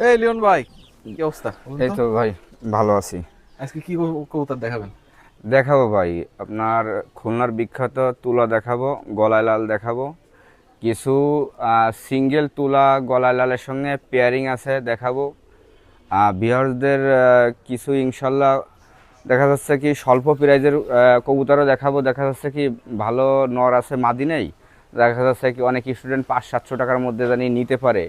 এই লিওন ভাই, কি অবস্থা? বলুন এই তো। তো ভাই, ভালো আছি। আজকে কি কবুতর দেখাবেন? দেখাবো ভাই, আপনার খুলনার বিখ্যাত তুলা দেখাবো, গলায় লাল দেখাবো। কিছু সিঙ্গেল তুলা গলায় লালের সঙ্গে পেয়ারিং আছে দেখাবো। ভিউয়ার্সদের কিছু ইনশাল্লাহ দেখা যাচ্ছে কি স্বল্প প্রাইজের কবুতরও দেখাবো। দেখা যাচ্ছে কি ভালো নর আছে, মাদি নেই। দেখা যাচ্ছে কি অনেক স্টুডেন্ট 500-700 টাকার মধ্যে জানি নিতে পারে।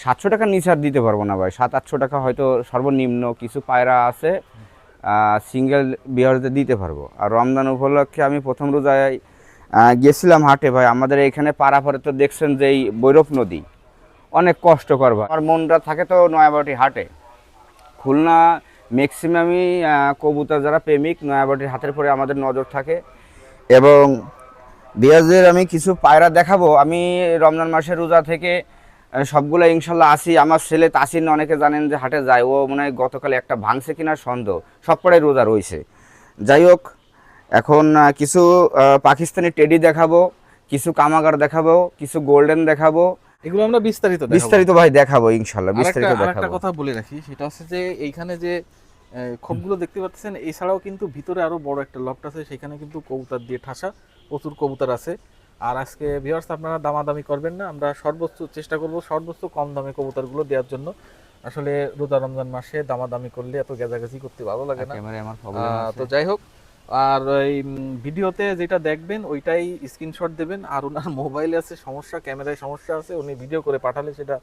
700 টাকার নিচে আর দিতে পারবো না ভাই, 700-800 টাকা হয়তো সর্বনিম্ন। কিছু পায়রা আছে সিঙ্গেল বিয়ারতে দিতে পারবো। আর রমজান উপলক্ষে আমি প্রথম রোজায় গেছিলাম হাটে ভাই। আমাদের এখানে পাড়াপাড়ে তো দেখছেন যে এই বৈরব নদী অনেক কষ্টকর ভাই। আমার মনটা থাকে তো নয়াবাটি হাটে। খুলনা ম্যাক্সিমামই কবুতর যারা প্রেমিক, নয়াবাটির হাতের পরে আমাদের নজর থাকে। এবং বিয়াজের আমি কিছু পায়রা দেখাবো। আমি রমজান মাসের রোজা থেকে সবগুলো ইনশাল্লাহ আসি। আমার ছেলে তাসিন অনেকে জানেন যে হাটে যায়, ও মনে হয় গতকাল একটা ভাঙছে কিনার সন্দেহ, সব পড়াই রোজা রয়েছে। যাই হোক, এখন কিছু পাকিস্তানি টেডি দেখাবো, কিছু কামাগার দেখাবো, কিছু গোল্ডেন দেখাবো। এগুলো আমরা বিস্তারিত দেখাবো। বিস্তারিত ভাই দেখাবো ইনশাল্লাহ, বিস্তারিত আরেকটা দেখাবো। কথা বলে রাখি, সেটা হচ্ছে যে এইখানে যে খোপগুলো দেখতে পাচ্ছেন, এছাড়াও কিন্তু ভিতরে আরো বড় একটা লফট আছে, সেখানে কিন্তু কবুতর দিয়ে ঠাসা প্রচুর কবুতর আছে। আর আজকে ভিউয়ার্স, আপনারা দামাদামি করবেন না, আমরা সর্বোচ্চ চেষ্টা করব সর্বোচ্চ কম দামে কবুতরগুলো দেওয়ার জন্য। আসলে রোজা রমজান মাসে দামাদামি করলে এত গেজাগেজি করতে ভালো লাগে না। ক্যামেরায় আমার প্রবলেম তো আছে। যাই হোক, আর এই ভিডিওতে যেটা দেখবেন ওইটাই স্ক্রিনশট দেবেন। আর ওনার মোবাইলে আছে সমস্যা, ক্যামেরায় সমস্যা আছে, উনি ভিডিও করে পাঠালে সেটা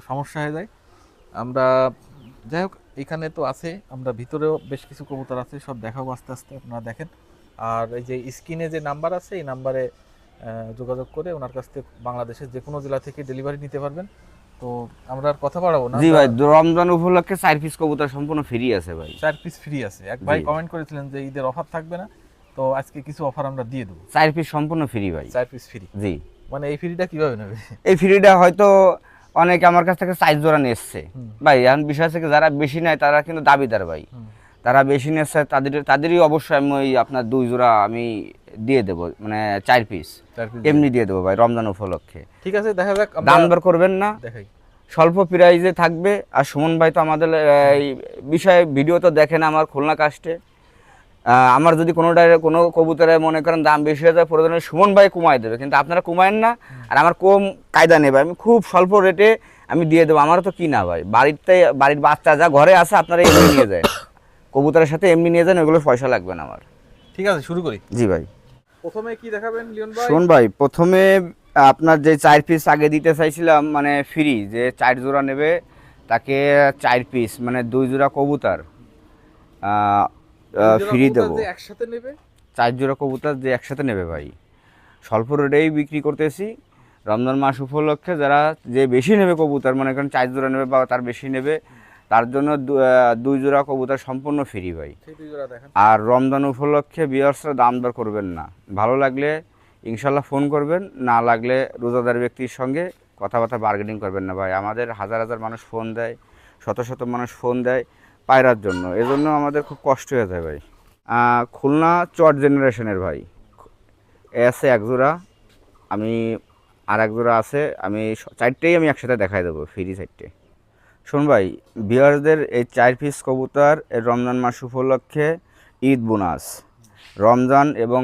সমস্যা হয়ে যায়। আমরা যাই হোক, এখানে তো আছে, আমরা ভিতরেও বেশ কিছু কবুতর আছে, সব দেখাবো আস্তে আস্তে, আপনারা দেখেন। আর এই যে স্ক্রিনে যে নাম্বার আছে, এই নাম্বারে যোগাযোগ করে ওনার কাছ থেকে বাংলাদেশের যে কোনো জেলা থেকে ডেলিভারি নিতে পারবেন। তো আমরা আর কথা বাড়াবো না। জি ভাই, রমজান উপলক্ষে 4 পিস কবুতর সম্পূর্ণ ফ্রি আছে ভাই। 4 পিস ফ্রি আছে। এক ভাই জি। কমেন্ট করেছিলেন যে ঈদের অফার থাকবে না, তো আজকে কিছু অফার আমরা দিয়ে দেবো। 4 পিস সম্পূর্ণ ফ্রি ভাই। 4 পিস ফ্রি। জি। মানে এই ফ্রিটা কিভাবে নেবে? এই ফ্রিটা হয়তো অনেকে আমার কাছ থেকে সাইজ জোড়া নিয়ে এসছে ভাই। এখন বিষয় আছে কি, যারা বেশি নেয় তারা কিন্তু দাবিদার ভাই। তারা বেশি নিচ্ছে, তাদেরই অবশ্যই আমি ওই আপনার 2 জোড়া আমি দিয়ে দেবো, মানে 4 পিস 4 পিস এমনি দিয়ে দেবো ভাই রমজান উপলক্ষে। ঠিক আছে, দেখা যাক। দাম দর করবেন না, দেখাই। স্বল্প প্রাইজে থাকবে। আর সুমন ভাই তো আমাদের এই বিষয়ে ভিডিও তো দেখেন আমার খুলনা কাস্টে। আমার যদি কোনো কবুতরে মনে করেন দাম বেশি হয়ে যায়, প্রয়োজনে সুমন ভাই কমাই দেবে, কিন্তু আপনারা কমায়েন না। আর আমার কম কায়দা নেবে, আমি খুব স্বল্প রেটে আমি দিয়ে দেবো। আমারও তো কিনা ভাই, বাড়ির বাচ্চা যা ঘরে আছে আপনারা এমনি নিয়ে যায়, কবুতরের সাথে এমনি নিয়ে যান, ওগুলো পয়সা লাগবে না আমার। ঠিক আছে, শুরু করি। জি ভাই। প্রথমে কি দেখাবেন লিওন ভাই? শোন ভাই, প্রথমে আপনার যে 4 পিস আগে দিতে চাইছিলাম, মানে ফ্রি, যে 4 জোড়া নেবে তাকে 4 পিস মানে 2 জোড়া কবুতর ফ্রি দেবো। যে একসাথে নেবে 4 জোড়া কবুতর যে একসাথে নেবে ভাই, স্বল্প রেটেই বিক্রি করতেছি রমজান মাস উপলক্ষে। যারা যে বেশি নেবে কবুতর, মনে করেন 4 জোড়া নেবে বা তার বেশি নেবে, তার জন্য 2 জোড়া কবুতর সম্পূর্ণ ফ্রি ভাই। সেই 2 জোড়া দেখেন। আর রমজান উপলক্ষে ভিউয়ার্সরা দাম দর করবেন না, ভালো লাগলে ইনশাল্লাহ ফোন করবেন, না লাগলে রোজাদার ব্যক্তির সঙ্গে কথাবার্তা বার্গেনিং করবেন না ভাই। আমাদের হাজার হাজার মানুষ ফোন দেয়, শত শত মানুষ ফোন দেয় পায়রার জন্য, এজন্য আমাদের খুব কষ্ট হয়ে যায় ভাই। খুলনা চট জেনারেশনের ভাই এ আছে 1 জোড়া, আমি আর 1 জোড়া আছে, আমি 4টেই আমি একসাথে দেখাই দেবো ফ্রি 4টে। শোন ভাই, ভিউয়ারদের এই 4 পিস কবুতর এই রমজান মাস উপলক্ষে ঈদ বোনাস। রমজান এবং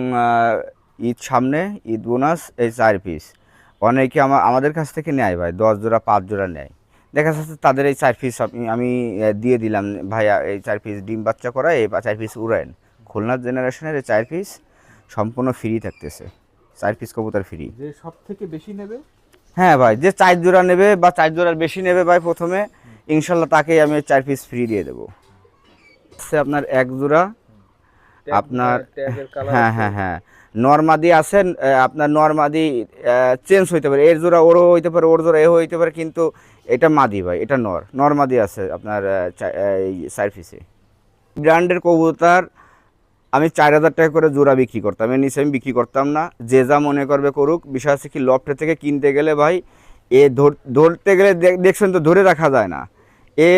ঈদ সামনে, ঈদ বোনাস এই 4 পিস অনেকে আমাদের কাছ থেকে নেয় ভাই, 10 জোড়া 5 জোড়া নেয়। দেখা যাচ্ছে তাদের এই 4 পিস আমি দিয়ে দিলাম, ভাইয়া এই 4 পিস ডিম বাচ্চা করা, এই 4 পিস উড়াইন। খুলনার জেনারেশনের এই 4 পিস সম্পূর্ণ ফ্রি থাকতেছে, 4 পিস কবুতর ফ্রি। যে সব থেকে বেশি নেবে, হ্যাঁ ভাই, যে 4 জোড়া নেবে বা 4 জোড়ার বেশি নেবে ভাই প্রথমে, ইনশাল্লাহ তাকেই আমি 4 পিস ফ্রি দিয়ে দেবো। আপনার 1 জোড়া আপনার, ট্যাগের কালার। হ্যাঁ হ্যাঁ হ্যাঁ, নরমাদি আছেন, আপনার নরমাদি চেঞ্জ হইতে পারে, এর জোড়া ওরও হইতে পারে, ওর জোড়া এও হইতে পারে, কিন্তু এটা মাদি ভাই, এটা নরমাদি আছে আপনার এই 4 পিসে। ব্র্যান্ডের কবুতর আমি 4000 টাকা করে জোড়া বিক্রি করতাম, এর নিচে আমি বিক্রি করতাম না। যে যা মনে করবে করুক। বিষয় আছে কি, লফটে থেকে কিনতে গেলে ভাই এ ধরতে গেলে দেখছেন তো ধরে রাখা যায় না। এ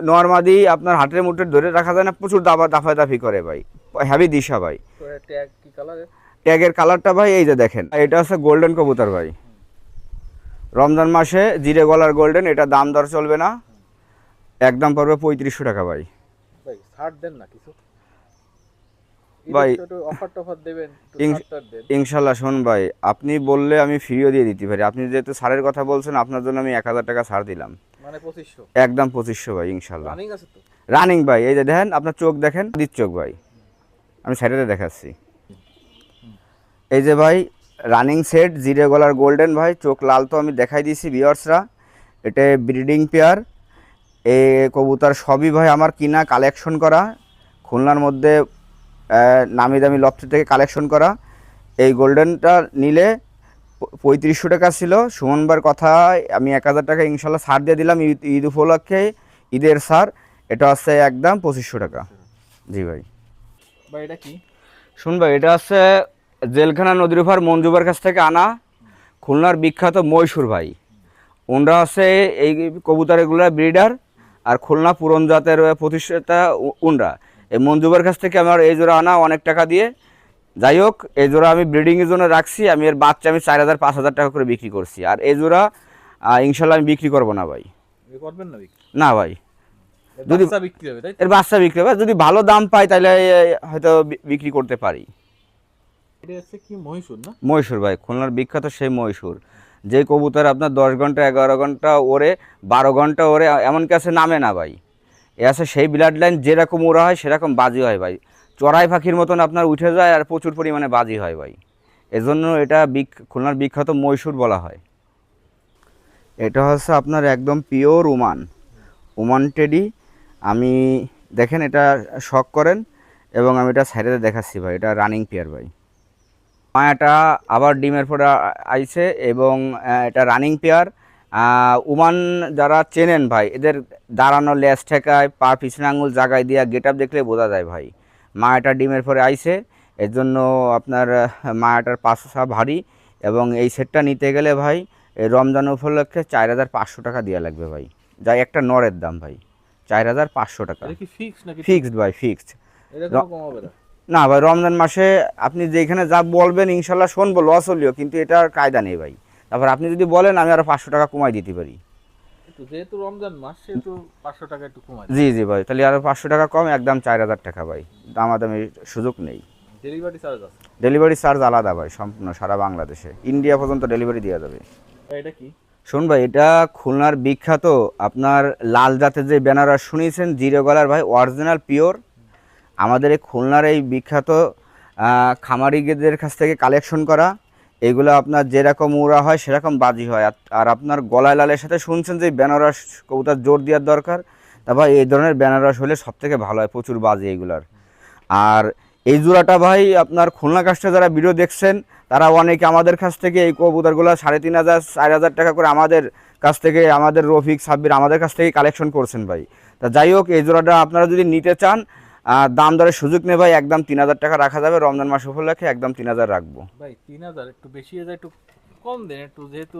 নরমাদি আপনার হাটের মুঠে ধরে রাখা যায় না, প্রচুর দাফাদাফি করে ভাই, হ্যাভি দিশা ভাই। ট্যাগ কি কালার? ট্যাগের কালারটা ভাই এই যে দেখেন, এটা হচ্ছে গোল্ডেন কবুতর ভাই। রমজান মাসে জিরে গলার গোল্ডেন, এটা দাম দর চলবে না, একদম পড়বে 3500 টাকা ভাই। ভাই ছাড় দেন না কিছু, ভাই অফার টফার দেবেন, একটু ইন- ছাড় টাড় দেন। ইনশাল্লাহ শুন ভাই, আপনি বললে আমি ফ্রিও দিয়ে দিতে পারি। আপনি যেহেতু ছাড়ের কথা বলছেন, আপনার জন্য আমি 1000 টাকা ছাড় দিলাম, মানে 2500 একদম 2500 ভাই ইনশাল্লাহ। রানিং আছে তো? রানিং ভাই, এই যে দেখেন, আপনার চোখ দেখেন, দিত চোখ ভাই, আমি সাইডে দেখাচ্ছি। এই যে ভাই রানিং সেট জিরে গলার গোল্ডেন ভাই, চোখ লাল তো আমি দেখাই দিয়েছি ভিউয়ার্সরা। এটা ব্রিডিং পেয়ার, এই কবুতর সবই ভাই আমার কিনা, কালেকশন করা, খুলনার মধ্যে নামি দামি লফট থেকে কালেকশন করা। এই গোল্ডেনটা নিলে 3500 টাকা ছিল, সুমনবার কথায় আমি 1000 টাকা ইনশাল্লাহ ছাড় দিয়ে দিলাম ঈদ উপলক্ষে, ঈদের ছাড়। এটা হচ্ছে একদম 2500 টাকা। জি ভাই। ভাই এটা কি? শুন ভাই, এটা হচ্ছে জেলখানা নদীর উপর মঞ্জুবার কাছ থেকে আনা খুলনার বিখ্যাত মহীশূর ভাই। ওনরা হচ্ছে এই কবুতরগুলোর ব্রিডার, আর খুলনা পুরন জাতের প্রতিষ্ঠাতা ওনরা। এই মঞ্জুবার কাছ থেকে আমার এই জোড়া আনা অনেক টাকা দিয়ে। যাই হোক, এই জোড়া আমি ব্রিডিংয়ের জন্য রাখছি, আমি এর বাচ্চা আমি 4000-5000 টাকা করে বিক্রি করছি। আর এই জোড়া ইনশাল্লাহ আমি বিক্রি করবো না ভাই। করবেন না বিক্রি? না ভাই, যদি যদি বিক্রি হবে তাই এর বাচ্চা বিক্রি হবে, যদি ভালো দাম পাই তাহলে হয়তো বিক্রি করতে পারি। এটা হচ্ছে কি মহীশূর না? মহীশূর ভাই, খুলনার বিখ্যাত সেই মহীশূর, যে কবুতর আপনার 10 ঘন্টা 11 ঘন্টা ওরে, 12 ঘন্টা ওরে, এমন কাছে নামে না ভাই। এ আছে সেই ব্লাড লাইন, যেরকম ওরা হয় সেরকম বাজি হয় ভাই, চড়াই পাখির মতন আপনার উঠে যায়, আর প্রচুর পরিমাণে বাজি হয় ভাই। এজন্য এটা খুলনার বিখ্যাত মহীশূর বলা হয়। এটা হচ্ছে আপনার একদম পিওর ওমান টেডি। আমি দেখেন এটা শখ করেন, এবং আমি এটা সাইডে দেখাচ্ছি ভাই, এটা রানিং পেয়ার ভাই। মায়াটা আবার ডিমের পরে আইছে, এবং এটা রানিং পেয়ার। ওমান যারা চেনেন ভাই, এদের দাঁড়ানো লেজ ঠেকায়, পা পিছনে আঙুল জাগায় দিয়া গেট আপ দেখলে বোঝা যায় ভাই। মায়াটা ডিমের পরে আইছে, এর জন্য আপনার মায়াটার পাশা ভারী। এবং এই সেটটা নিতে গেলে ভাই এই রমজান উপলক্ষে 4500 টাকা দেওয়া লাগবে ভাই, যা একটা নরের দাম ভাই, 4500 টাকা। এটা কি ফিক্স নাকি? ফিক্সড ভাই, ফিক্সড। এটা কোনো কমাবে না? না ভাই, রমজান মাসে আপনি যেখানে যা বলবেন ইনশাল্লাহ শুনবো, লস হলেও, কিন্তু এটার কায়দা নেই ভাই। তারপর আপনি যদি বলেন আমি আরো 500 টাকা কমাই দিতে পারি। একটু যেহেতু রমজান মাস, সেহেতু 500 টাকা একটু কমাই জি জি ভাই, তাহলে আরো 500 টাকা কম, একদম 4000 টাকা ভাই, দামাদামি সুযোগ নেই। ডেলিভারি চার্জ আছে? ডেলিভারি চার্জ আলাদা ভাই, সম্পূর্ণ সারা বাংলাদেশে, ইন্ডিয়া পর্যন্ত ডেলিভারি দেওয়া যাবে। এটা কি? শুন ভাই, এটা খুলনার বিখ্যাত আপনার লাল জাতের যে বেনারস শুনেছেন, জিরো গলার ভাই, অরিজিনাল পিওর। আমাদের এই খুলনার এই বিখ্যাত খামারিদের কাছ থেকে কালেকশন করা, এগুলো আপনার যেরকম উড়া হয় সেরকম বাজি হয়। আর আপনার গলায় লালের সাথে শুনছেন যে বেনারস কবুতর জোর দেওয়ার দরকার, তারপর এই ধরনের বেনারস হলে সব থেকে ভালো হয়, প্রচুর বাজি এইগুলার। আর এই জোড়াটা ভাই আপনার খুলনা কাছটা যারা ভিডিও দেখছেন, তারা অনেকে আমাদের কাছ থেকে এই কবুতরগুলো 3500 4000 টাকা করে আমাদের কাছ থেকে, আমাদের রফিক সাব্বির আমাদের কাছ থেকে কালেকশন করছেন ভাই। তা যাই হোক, এই জোড়াটা আপনারা যদি নিতে চান, দাম দরের সুযোগ নেই ভাই, একদম 3000 টাকা রাখা যাবে, রমজান মাস উপলক্ষে একদম 3000 রাখবো ভাই 3000 একটু বেশি হয়ে যায়, একটু কম দেন একটু, যেহেতু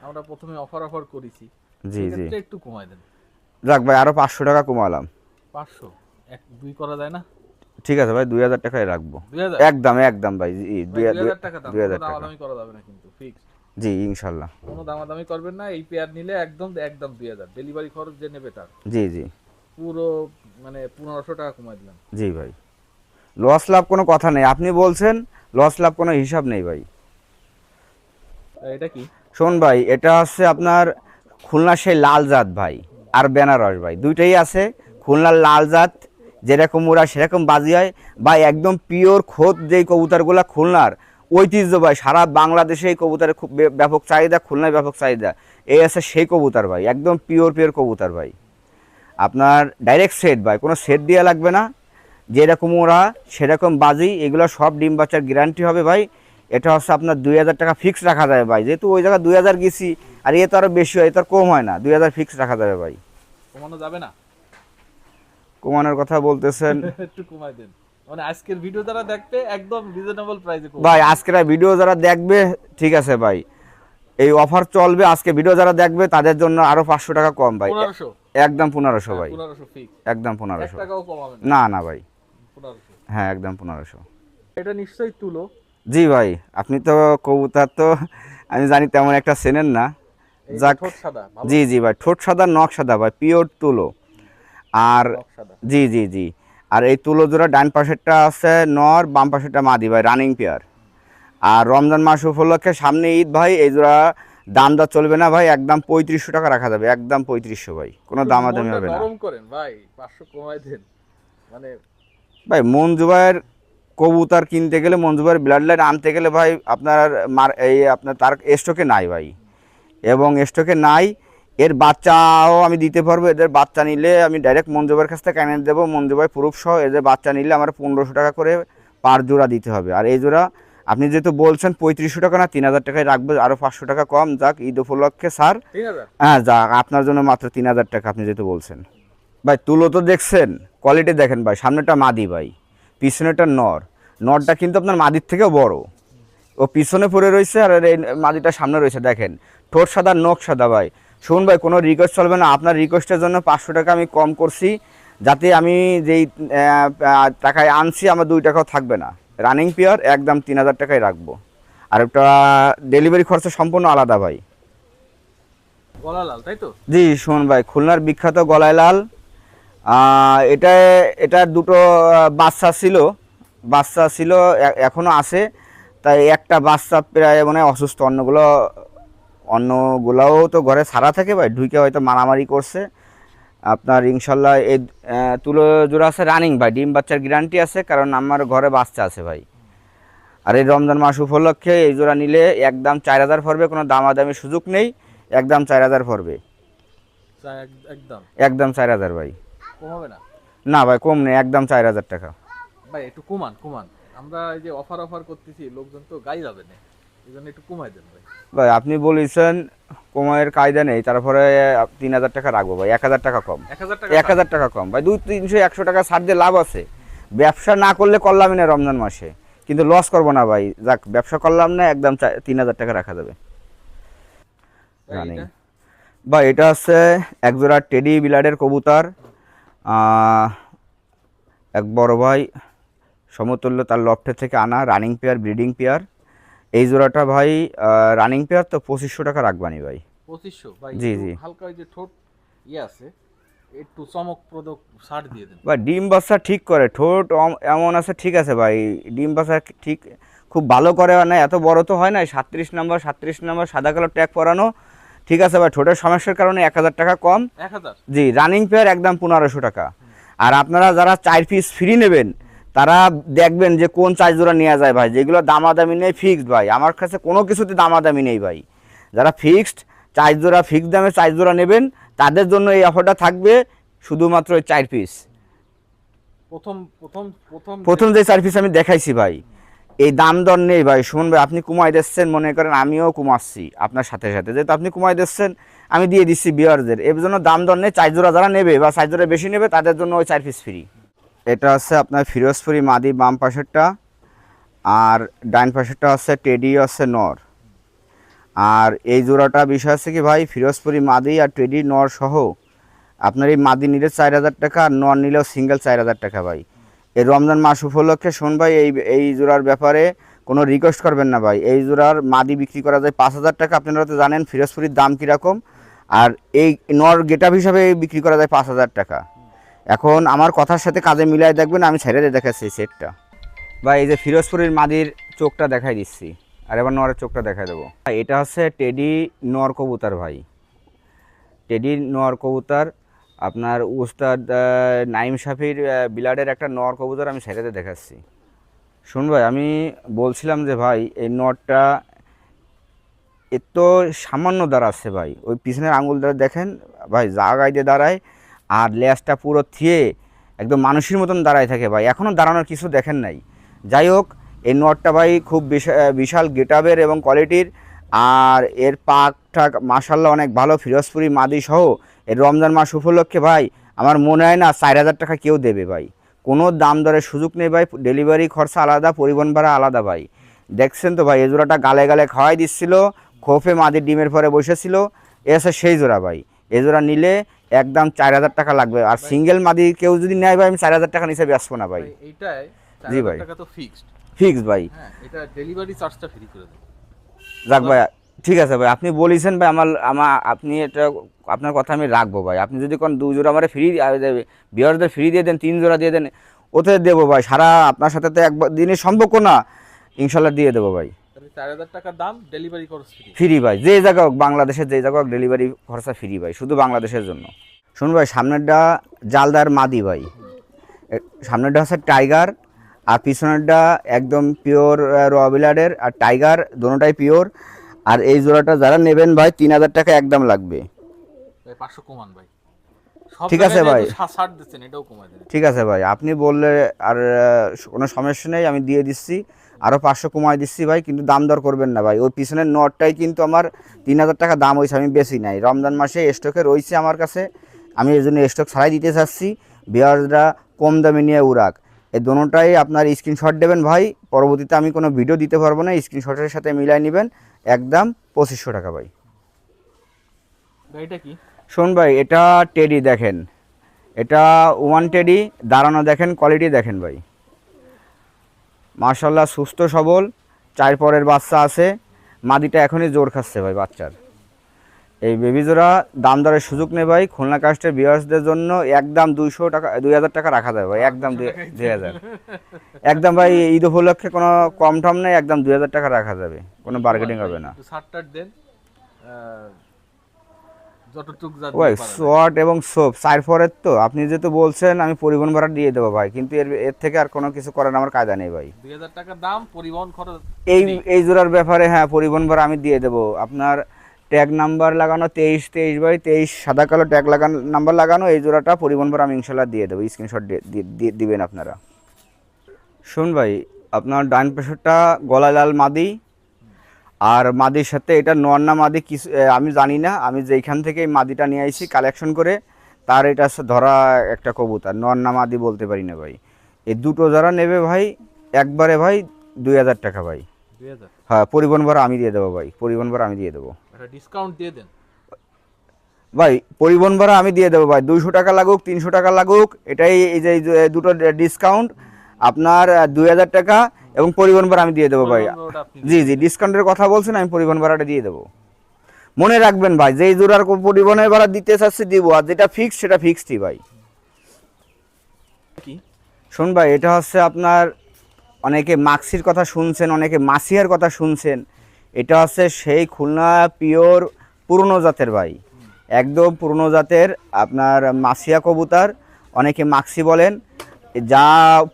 আমরা প্রথমে অফার করেছি। জি জি, একটু কমাই দেন। যাক ভাই, আরো 500 টাকা কমালাম। 500 এক দুই করা যায় না? ঠিক আছে ভাই, 2000 টাকায় রাখবো, 2000? একদম একদম ভাই, জি 2000 টাকা দাম, 2000 কোনো টাকা, দামাদামি করা যাবে না কিন্তু, ফিক্স। জি ইনশাল্লাহ। কোনো দামাদামি করবেন না, এই পেয়ার নিলে একদম একদম 2000, ডেলিভারি খরচ যে নেবে তার জি জি, পুরো মানে 1500 টাকা কমাই দিলাম। জি ভাই, লস লাভ কোনো কথা নেই, আপনি বলছেন, লস লাভ কোনো হিসাব নেই ভাই। এটা কি? শোন ভাই, এটা হচ্ছে আপনার খুলনা সেই লাল জাত ভাই, আর বেনারস ভাই, দুইটাই আছে। খুলনার লাল জাত যেরকম ওরা সেরকম বাজি হয় ভাই, একদম পিওর খোদ যেই কবুতরগুলো খুলনার ঐতিহ্য ভাই, সারা বাংলাদেশে এই কবুতরের খুব ব্যাপক চাহিদা, খুলনায় ব্যাপক চাহিদা। এই আছে সেই কবুতর ভাই, একদম পিওর কবুতর ভাই, আপনার ডাইরেক্ট সেট ভাই, কোনো সেট দেওয়া লাগবে না, যেরকম ওরা সেরকম বাজি, এগুলো সব ডিম বাচ্চার গ্যারান্টি হবে ভাই। এটা হচ্ছে আপনার 2000 টাকা ফিক্স রাখা যাবে ভাই, যেহেতু ওই জায়গায় 2000 গেছি, আর এ তো আরও বেশি হয়, এ তো আর কম হয় না, 2000 ফিক্স রাখা যাবে ভাই। কমানো যাবে না? কমানোর কথা বলতেছেন একটু কমাই দেন, মানে আজকের ভিডিও যারা দেখবে একদম রিজনেবল প্রাইসে ভাই, আজকের ভিডিও যারা দেখবে, ঠিক আছে ভাই, এই অফার চলবে, আজকে ভিডিও যারা দেখবে তাদের জন্য আরো 500 টাকা কম ভাই, 1500, একদম 1500 ভাই, 1500 ফিক্স, একদম 1 1500, টাকাও কমাবেন না না ভাই, 1500। হ্যাঁ একদম 1500। এটা নিশ্চয়ই তুলো? জি ভাই, আপনি তো কবুতর তো আমি জানি তেমন একটা চেনেন না, এই যে যাক ঠোঁট সাদা, ভালো জি জি ভাই, ঠোঁট সাদা নখ সাদা ভাই, পিওর তুলো। আর নখ সাদা। জি জি জি, আর এই তুলো জোড়া ডান পাশেরটা আছে নর, বাম পাশেরটা মাদি ভাই, রানিং পেয়ার। আর রমজান মাস উপলক্ষে সামনে ঈদ ভাই, এই জোড়া দাম দর চলবে না ভাই, একদম 3500 টাকা রাখা যাবে, একদম 3500 ভাই, কোনো একটু দামাদামি মনটা হবে না নরম করেন ভাই, 500 কমাই দেন। মানে ভাই। মঞ্জু ভাইয়ের কবুতর কিনতে গেলে, মঞ্জু ভাইয়ের ব্লাড লাইন আনতে গেলে ভাই আপনার এই আপনার তার স্টকে নাই ভাই, এবং স্টকে নাই। এর বাচ্চাও আমি দিতে পারবো, এদের বাচ্চা নিলে আমি ডাইরেক্ট মঞ্জু ভাইয়ের কাছ থেকে এনে দেবো, মঞ্জু ভাই প্রুফ সহ। এদের বাচ্চা নিলে আমার 1500 টাকা করে পার জোড়া দিতে হবে। আর এই জোড়া আপনি যেহেতু বলছেন 3500 টাকা না, 3000 টাকায় রাখবো, আরও 500 টাকা কম যাক ঈদ উপলক্ষে স্যার। 3000। হ্যাঁ যাক, আপনার জন্য মাত্র 3000 টাকা, আপনি যেহেতু বলছেন। ভাই তুলো তো দেখছেন, কোয়ালিটি দেখেন ভাই, সামনেটা মাদি ভাই, পিছনেটা নর। নরটা কিন্তু আপনার মাদির থেকেও বড়, ও পিছনে পড়ে রয়েছে, আর এই মাদিটা সামনে রয়েছে দেখেন। ঠোঁট সাদা নখ সাদা ভাই। শুন ভাই, কোনো রিকোয়েস্ট চলবে না, আপনার রিকোয়েস্টের জন্য 500 টাকা আমি কম করছি, যাতে আমি যেই টাকায় আনছি আমার 2 টাকাও থাকবে না। রানিং পেয়ার একদম 3000 টাকায় রাখবো। আর একটা ডেলিভারি খরচা সম্পূর্ণ আলাদা ভাই। গলা লাল, তাই তো? জি শুন ভাই, খুলনার বিখ্যাত গলায় লাল। এটা এটা দুটো বাচ্চা ছিল, এখনো আছে। তাই একটা বাচ্চা প্রায় মানে অসুস্থ, অন্যগুলোও তো ঘরে ছাড়া থাকে ভাই, ঢুকে হয়তো মারামারি করছে। আপনার ইনশাল্লাহ এই তুলো জোড়া আছে রানিং ভাই, ডিম বাচ্চার গ্যারান্টি আছে, কারণ আমার ঘরে বাচ্চা আছে ভাই। আর এই রমজান মাস উপলক্ষে এই জোড়া নিলে একদম 4000 পড়বে, কোনো দামাদামি সুযোগ নেই, একদম 4000 পড়বে, একদম একদম 4000 ভাই। কম হবে না না ভাই কম নেই, একদম 4000 টাকা ভাই, একটু কমান কমান। আমরা এই যে অফার করতেছি, লোকজন তো গাই যাবে না, এই জন্য একটু কমাই দেন ভাই। ভাই। আপনি বলেছেন কমায়ের কায়দা নেই, তারপরে 3000 টাকা রাখবো ভাই, 1000 টাকা কম, 1000 টাকা 1000 টাকা কম ভাই, 200 300 100 টাকা ছাড় দিয়ে লাভ আছে। ব্যবসা না করলে করলামই না রমজান মাসে, কিন্তু লস করবো না ভাই, যাক ব্যবসা করলাম না, একদম 3000 টাকা রাখা যাবে। ভাই, রানিং এটা? ভাই, এটা হচ্ছে একজোড়া টেডি বিলাডের কবুতর, এক বড় ভাই সমতুল্য তার লফটে থেকে আনা, রানিং পেয়ার, ব্রিডিং পেয়ার। এই জোড়াটা ভাই রানিং পেয়ার তো 2500 টাকা রাখবানি ভাই। 2500 ভাই। জি, একটু জি। হালকা ওই যে ঠোঁট আছে, একটু চমকপ্রদ ছাড় দিয়ে দেন। ভাই ডিম বাচ্চা ঠিক করে, ঠোঁট এমন আছে ঠিক আছে ভাই, ডিম বাচ্চা ঠিক খুব ভালো করে না, এত বড় তো হয় না। 37 নম্বর সাদা কালো ট্যাগ পরানো, ঠিক আছে ভাই। ঠোঁটের সমস্যার কারণে 1000 টাকা কম। 1000? জি, রানিং পেয়ার একদম 1500 টাকা। আর আপনারা যারা 4 পিস ফ্রি নেবেন, তারা দেখবেন যে কোন চার জোড়া নেওয়া যায় ভাই, যেগুলো দামাদামি নেই, ফিক্সড ভাই। আমার কাছে কোনো কিছুতে দামাদামি নেই ভাই। যারা ফিক্সড 4 জোড়া, ফিক্সড দামে 4 জোড়া নেবেন, তাদের জন্য এই অফারটা থাকবে, শুধুমাত্র ওই 4 পিস। প্রথম প্রথম প্রথম প্রথম যে 4 পিস আমি দেখাইছি ভাই, এই দাম দর নেই ভাই। শুনুন ভাই, আপনি কমাই দিচ্ছেন, মনে করেন আমিও কমাচ্ছি আপনার সাথে সাথে, যেহেতু আপনি কমাই দিচ্ছেন আমি দিয়ে দিচ্ছি বিয়ারদের, এর জন্য দাম দর নেই। 4 জোড়া যারা নেবে বা 4 জোড়া বেশি নেবে, তাদের জন্য ওই 4 পিস ফ্রি। এটা হচ্ছে আপনার ফিরোজপুরি মাদি বাম পাশেরটা, আর ডান পাশেরটা হচ্ছে টেডি হচ্ছে নর। আর এই জোড়াটা বিষয় আছে কি ভাই, ফিরোজপুরি মাদি আর টেডি নর সহ আপনার এই মাদি নিলে 4000 টাকা, আর নর নিলেও সিঙ্গেল 4000 টাকা ভাই। এই রমজান মাস উপলক্ষে শোন ভাই, এই জোড়ার ব্যাপারে কোনো রিকোয়েস্ট করবেন না ভাই। এই জোড়ার মাদি বিক্রি করা যায় 5000 টাকা, আপনারা তো জানেন ফিরোজপুরির দাম কীরকম। আর এই নর গেটআপ হিসাবে বিক্রি করা যায় 5000 টাকা। এখন আমার কথার সাথে কাজে মিলাই দেখবেন, আমি ছেড়ে দিয়ে দেখাচ্ছি সেটটা ভাই। এই যে ফিরোজপুরের মাদির চোখটা দেখাই দিচ্ছি, আর এবার নরের চোখটা দেখাই দেবো। এটা হচ্ছে টেডি নর কবুতর ভাই, টেডি নর কবুতর। আপনার উস্তাদ নাইম শাফির বিলাডের একটা নর কবুতর আমি ছেড়ে দিয়ে দেখাচ্ছি। শুন ভাই, আমি বলছিলাম যে ভাই এই নরটা এত সামান্য দাঁড়াচ্ছে ভাই, ওই পিছনের আঙুল দ্বারা দেখেন ভাই, জাগায় দিয়ে দাঁড়ায়, আর লেজটা পুরো থিয়ে একদম মানুষের মতন দাঁড়ায় থাকে ভাই, এখনও দাঁড়ানোর কিছু দেখেন নাই। যাই হোক, এই নটটা ভাই খুব বিশাল গেটাবের এবং কোয়ালিটির, আর এর পাক ঠাক মাশাল্লাহ অনেক ভালো। ফিরোজপুরি মাদি সহ এর রমজান মাস উপলক্ষে ভাই আমার মনে হয় না 4000 টাকা কেউ দেবে ভাই, কোনো দাম দরের সুযোগ নেই ভাই। ডেলিভারি খরচা আলাদা, পরিবহন ভাড়া আলাদা ভাই। দেখছেন তো ভাই, এ জোড়াটা গালে গালে খাওয়াই দিচ্ছিল, খোপে মাদির ডিমের পরে বসেছিল, এ আছে সেই জোড়া ভাই। এ জোড়া নিলে একদম 4000 টাকা লাগবে। আর সিঙ্গেল মাদি কেউ যদি নেয় ভাই, আমি 4000 টাকা নিচে বেচবো না ভাই। এইটাই জি ভাই, 4000 টাকা তো ফিক্সড। ফিক্স ভাই। হ্যাঁ, এটা ডেলিভারি চার্জটা ফ্রি করে দেন। যাক ভাই, ঠিক আছে ভাই, আপনি বলেছেন ভাই, আপনি এটা আপনার কথা আমি রাখবো ভাই। আপনি যদি কোন 2 জোড়া আমার ফ্রি ভিউয়ারদের ফ্রি দিয়ে দেন, 3 জোড়া দিয়ে দেন, ওতে দেবো ভাই। সারা আপনার সাথে তো একবার দিনের সম্পর্ক না, ইনশাল্লাহ দিয়ে দেবো ভাই। তাহলে 4000 টাকা দাম, ডেলিভারি খরচ ফ্রি। ফ্রি ভাই, যে জায়গা হোক, বাংলাদেশের যে জায়গা হোক, ডেলিভারি খরচা ফ্রি ভাই, শুধু বাংলাদেশের জন্য। শুনুন ভাই, সামনেরটা জালদার মাদি ভাই, সামনেরটা হচ্ছে টাইগার, আর পিছনেরটা একদম পিওর রবিলারের, আর টাইগার দোনোটাই পিওর। আর এই জোড়াটা যারা নেবেন ভাই 3000 টাকা একদম লাগবে। ভাই 500 কমান ভাই, সব ঠিক আছে জায়গায় ভাই। যেহেতু ছাড় দিচ্ছেন, এটাও কমায় দেন। ঠিক আছে ভাই, আপনি বললে আর কোনো সমস্যা নেই, আমি দিয়ে দিচ্ছি, আরও 500 কমায় দিচ্ছি ভাই। কিন্তু দাম দর করবেন না ভাই, ওই পিছনের নটটাই কিন্তু আমার 3000 টাকা দাম হয়েছে, আমি বেশি নাই। রমজান মাসে স্টকে রয়েছে আমার কাছে, আমি এই জন্য স্টক ছাড়াই দিতে চাচ্ছি, ভিউয়াররা কম দামে নিয়ে উড়াক। এই দোনোটাই আপনার স্ক্রিনশট দেবেন ভাই, পরবর্তীতে আমি কোনো ভিডিও দিতে পারবো না, স্ক্রিনশটের সাথে মিলাই নেবেন, একদম 2500 টাকা ভাই। এটা কি? শোন ভাই, এটা টেডি দেখেন, এটা ওয়ান টেডি, দাঁড়ানো দেখেন, কোয়ালিটি দেখেন ভাই, মাশাল্লাহ সুস্থ সবল, 4 পরের বাচ্চা আছে, মাদিটা এখনই জোর খাচ্ছে ভাই বাচ্চার। এই বেবি জোড়া দাম দরের সুযোগ নেই ভাই, খুলনা কাস্টের ভিউয়ার্সদের জন্য একদম 200 টাকা 2000 টাকা রাখা যাবে ভাই, একদম 2000, একদম ভাই। ঈদ উপলক্ষে কোনো কম টম নেই, একদম 2000 টাকা রাখা যাবে, কোনো বার্গেনিং হবে না। ছাড়টার দেন, যতটুক যা ওই দিতে পারেন। শর্ট এবং সোপ 4 পরের তো, আপনি যেহেতু বলছেন আমি পরিবহন ভাড়া দিয়ে দেবো ভাই, কিন্তু এর থেকে আর কোনো কিছু করার আমার কায়দা নেই ভাই। 2000 টাকা দাম, পরিবহন খরচ। এই জোড়ার ব্যাপারে হ্যাঁ, পরিবহন ভাড়া আমি দিয়ে দেবো। আপনার ট্যাগ নাম্বার লাগানো 23/23 সাদা কালো ট্যাগ লাগানো, নাম্বার লাগানো, এই জোড়াটা পরিবহন ভাড়া আমি ইনশাল্লাহ দিয়ে দেবো, স্ক্রিনশট দিবেন আপনারা। শুন ভাই, আপনার ডান পাশেরটা গলায় লাল মাদি, আর মাদির সাথে এটা নর্না মাদি কিছু আমি জানি না, আমি যেইখান থেকে এই মাদিটা নিয়ে আইছি কালেকশন করে, তার এটা হচ্ছে ধরা একটা কবুতর, নর্না মাদি বলতে পারি না ভাই। এই দুটো যারা নেবে ভাই, একবারে ভাই 2000 টাকা ভাই। 2000 হ্যাঁ, পরিবহন ভাড়া আমি দিয়ে দেবো ভাই, পরিবহন ভাড়া আমি দিয়ে দেবো একটা ডিসকাউন্ট দিয়ে দেন ভাই, পরিবহন ভাড়া আমি দিয়ে দেবো ভাই। 200 টাকা লাগুক, 300 টাকা লাগুক, এটাই এই যে দুটো ডিসকাউন্ট আপনার 2000 টাকা, এবং পরিবহন ভাড়া আমি দিয়ে দেবো ভাই। পরিবহন ভাড়াটা আপনি জি জি, ডিসকাউন্টের কথা বলছেন, আমি পরিবহন ভাড়াটা দিয়ে দেবো। মনে রাখবেন ভাই, যেই জোড়ার পরিবহনের ভাড়া দিতে চাচ্ছি দিব, আর যেটা ফিক্সড সেটা ফিক্সডই ভাই। কি শুন ভাই, এটা হচ্ছে আপনার, অনেকে মাক্সির কথা শুনছেন, অনেকে মাসিয়ার কথা শুনছেন, এটা হচ্ছে সেই খুলনা পিওর পুরনো জাতের ভাই, একদম পুরনো জাতের আপনার মাসিয়া কবুতর, অনেকে মাক্সি বলেন, যা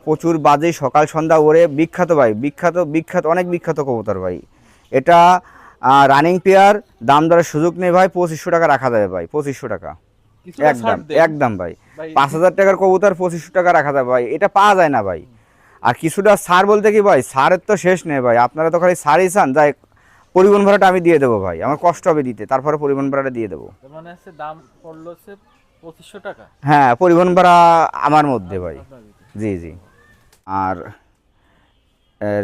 প্রচুর বাজে, সকাল সন্ধ্যা ওরে বিখ্যাত ভাই, বিখ্যাত বিখ্যাত অনেক বিখ্যাত কবুতর ভাই। এটা রানিং পেয়ার, দাম দরের সুযোগ নেই ভাই, 2500 টাকা রাখা যাবে ভাই, 2500 টাকা কিছুটা একদম ছাড় দেন একদম ভাই। ভাই। 5000 টাকার কবুতর 2500 টাকা রাখা যাবে ভাই, এটা পাওয়া যায় না ভাই। আর কিছুটা সার বলতে কি ভাই, সারের তো শেষ নেই ভাই, আপনারা তো খালি সারই চান, যাই পরিবহন ভাড়াটা আমি দিয়ে দেবো ভাই, আমার কষ্ট হবে দিতে, তারপরে পরিবহন ভাড়াটা দিয়ে দেবো। তার মানে হচ্ছে দাম পড়লো হচ্ছে 2500 টাকা হ্যাঁ, পরিবহন ভাড়া আমার মধ্যে ভাই। আপনার দিতে। জি জি। আর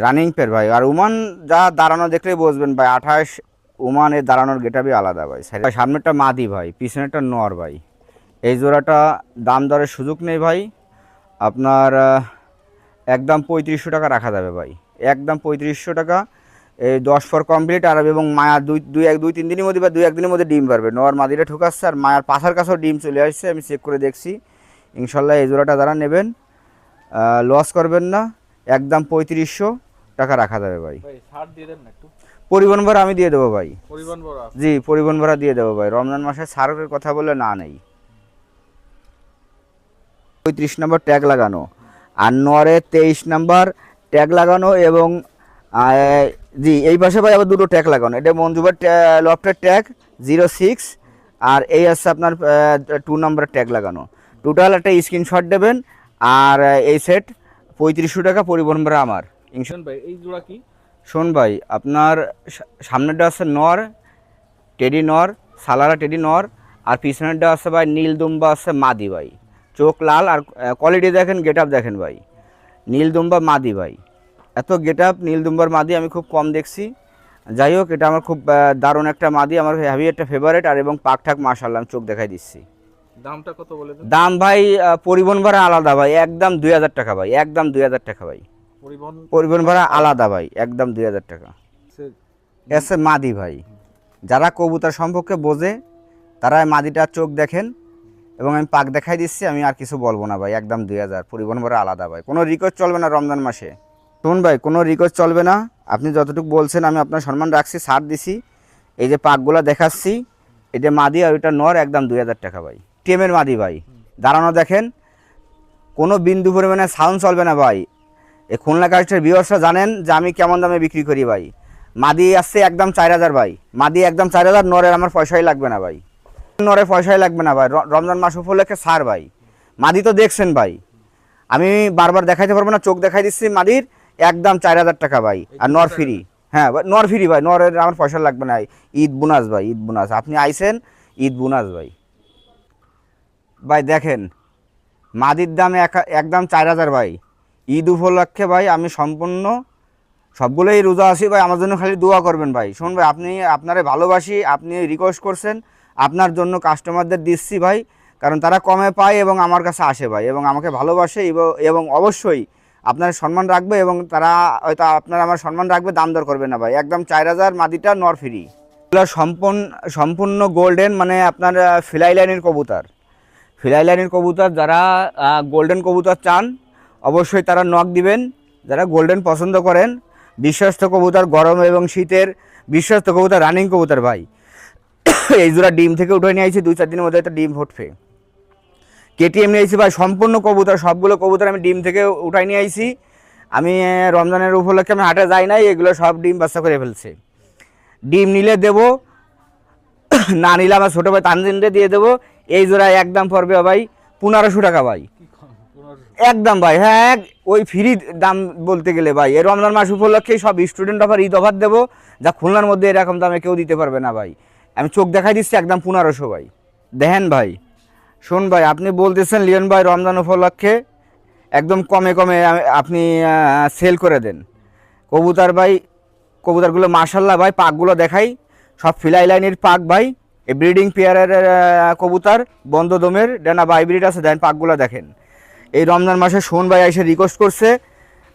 রানিং পেয়ার ভাই, আর উমান যা দাঁড়ানো দেখলেই বুঝবেন ভাই, 28 উমানের দাঁড়ানোর গেটাবই আলাদা ভাই। সামনেরটা মাদি ভাই, পিছনেরটা নর ভাই। এই জোড়াটা দাম দরের সুযোগ নেই ভাই, আপনার একদম 3500 টাকা রাখা যাবে ভাই, একদম 3500 টাকা। এই 10 পর কমপ্লিট, আর এবং মায়া 2-3 দিনের মধ্যে বা 2-1 দিনের মধ্যে ডিম পারবে, নর মাদিটা ঠুকাচ্ছে, আর মায়ার পাশার কাছেও ডিম চলে আসছে, আমি চেক করে দেখছি। ইনশাল্লাহ এই জোড়াটা যারা নেবেন লস করবেন না, একদম 3500 টাকা রাখা যাবে ভাই। ভাই ছাড় দিয়ে দেন না একটু, পরিবহন ভাড়া আমি দিয়ে দেবো ভাই। পরিবহন ভাড়া। জি, পরিবহন ভাড়া দিয়ে দেবো ভাই, রমজান মাসে ছাড়ের কথা বলে না নেই। 35 নম্বর ট্যাগ লাগানো, আর নরে 23 নম্বর ট্যাগ লাগানো, এবং জি এই পাশে ভাই আবার দুটো ট্যাগ লাগানো, এটা মঞ্জুবার লফটের ট্যাগ 06, আর এই আছে আপনার 2 নম্বর ট্যাগ লাগানো। টোটাল একটা স্ক্রিনশট দেবেন, আর এই সেট 3500 টাকা, পরিবহন ভাড়া আমার। ইনশান ভাই এই জোড়া কি? শোন ভাই, আপনার সামনেরটা আছে নর, টেডি নর, সালারা টেডি নর, আর পিছনেরটা আছে ভাই নীল দুম্বা আছে মাদি ভাই, চোখ লাল, আর কোয়ালিটি দেখেন, গেট আপ দেখেন ভাই, নীল দুম্বা মাদি ভাই। এত গেট আপ নীল দুম্বার মাদি আমি খুব কম দেখছি। যাই হোক, এটা আমার খুব দারুণ একটা মাদি, আমার হেভি একটা ফেভারিট, আর এবং পাক ঠাক মাশাআল্লাহ, আমি চোখ দেখাই দিচ্ছি। দামটা কত বলে দেন? দাম ভাই পরিবহন ভাড়া আলাদা ভাই, একদম 2000 টাকা ভাই, একদম 2000 টাকা ভাই, পরিবহন ভাড়া আলাদা ভাই, একদম 2000 টাকা। এসে মাদি ভাই, যারা কবুতর সম্পর্কে বোঝে তারা এই মাদিটার চোখ দেখেন, এবং আমি পাক দেখাই দিচ্ছি, আমি আর কিছু বলবো না ভাই, একদম 2000 পরিবহন ভাড়া আলাদা ভাই, কোনো রিকোয়েস্ট চলবে না রমজান মাসে। শুনুন ভাই, কোনো রিকোয়েস্ট চলবে না, আপনি যতটুকু বলছেন আমি আপনার সম্মান রাখছি, ছাড় দিছি। এই যে পাকগুলো দেখাচ্ছি, এটা মাদি আর ওইটা নর, একদম 2000 টাকা ভাই, টেমের মাদি ভাই। দাঁড়ানো দেখেন, কোনো বিন্দু পরিমাণে সাউন্ড চলবে না ভাই। এই খুলনা কাস্টের ভিউয়ার্সরা জানেন যে আমি কেমন দামে বিক্রি করি ভাই। মাদি আসছে একদম 4000 ভাই, মাদি একদম 4000, নরের আমার পয়সাই লাগবে না ভাই, নরের পয়সাই লাগবে না ভাই, রমজান মাস উপলক্ষে ছাড় ভাই। মাদি তো দেখছেন ভাই, আমি বারবার দেখাইতে পারবো না, চোখ দেখাই দিচ্ছি মাদির, একদম 4000 টাকা ভাই, আর নর ফ্রি। হ্যাঁ ভাই, নর ফ্রি ভাই, নরের আমার পয়সা লাগবে না। ঈদ বোনাস ভাই, ঈদ বোনাস, আপনি আইসেন ঈদ বোনাস ভাই। ভাই দেখেন, মাদির দাম একদম 4000 ভাই, ঈদ উপলক্ষে ভাই আমি সম্পূর্ণ সবগুলোই রোজা আছি ভাই, আমার জন্য খালি দোয়া করবেন ভাই। শুন ভাই, আপনি আপনারে ভালোবাসি, আপনি রিকোয়েস্ট করছেন, আপনার জন্য কাস্টমারদের দিচ্ছি ভাই, কারণ তারা কমে পায় এবং আমার কাছে আসে ভাই, এবং আমাকে ভালোবাসে, এবং অবশ্যই আপনার সম্মান রাখবে, এবং তারা হয়তো আপনারা আমার সম্মান রাখবে, দাম দর করবে না ভাই। একদম 4000 মাদিটা নর ফ্রি, এগুলো সম্পূর্ণ গোল্ডেন, মানে আপনার ফিলাই লাইনের কবুতর, ফিলাই লাইনের কবুতর। যারা গোল্ডেন কবুতর চান অবশ্যই তারা নক দিবেন, যারা গোল্ডেন পছন্দ করেন। বিশ্বস্ত কবুতর, গরম এবং শীতের বিশ্বস্ত কবুতর, রানিং কবুতর ভাই। এই জোড়া ডিম থেকে উঠে নিয়ে আইছি, 2-4 দিনের মধ্যে একটা ডিম ফুটবে। কেটিএম নিয়ে আইছি ভাই, সম্পূর্ণ কবুতর, সবগুলো কবুতর আমি ডিম থেকে উঠাই নিয়ে আইছি। আমি রমজানের উপলক্ষে আমি হাটে যাই নাই, এগুলো সব ডিম বাচ্চা করে ফেলছে। ডিম নিলে দেবো, না নিলে আমার ছোটো ভাই তানজিনরে দিয়ে দেবো। এই জোড়া একদম পড়বে ভাই 1500 টাকা ভাই, একদম ভাই। হ্যাঁ, ওই ফ্রি দাম বলতে গেলে ভাই, এই রমজান মাস উপলক্ষে সব স্টুডেন্ট অফার, ঈদ অফার দেবো, যা খুলনার মধ্যে এরকম দামে কেউ দিতে পারবে না ভাই। আমি চোখ দেখাই দিচ্ছি, একদম 1500 ভাই। দেখেন ভাই, শোন ভাই, আপনি বলতেছেন লিওন ভাই রমজান উপলক্ষে একদম কমে কমে আপনি সেল করে দেন কবুতর ভাই। কবুতরগুলো মাশাল্লাহ ভাই, পাকগুলো দেখাই, সব ফিলাই লাইনের পাক ভাই। এই ব্রিডিং পেয়ারের কবুতর, বন্ধ দমের ডানা বা হাইব্রিড আছে, দেন পাকগুলো দেখেন। এই রমজান মাসে শোন ভাই এসে রিকোয়েস্ট করছে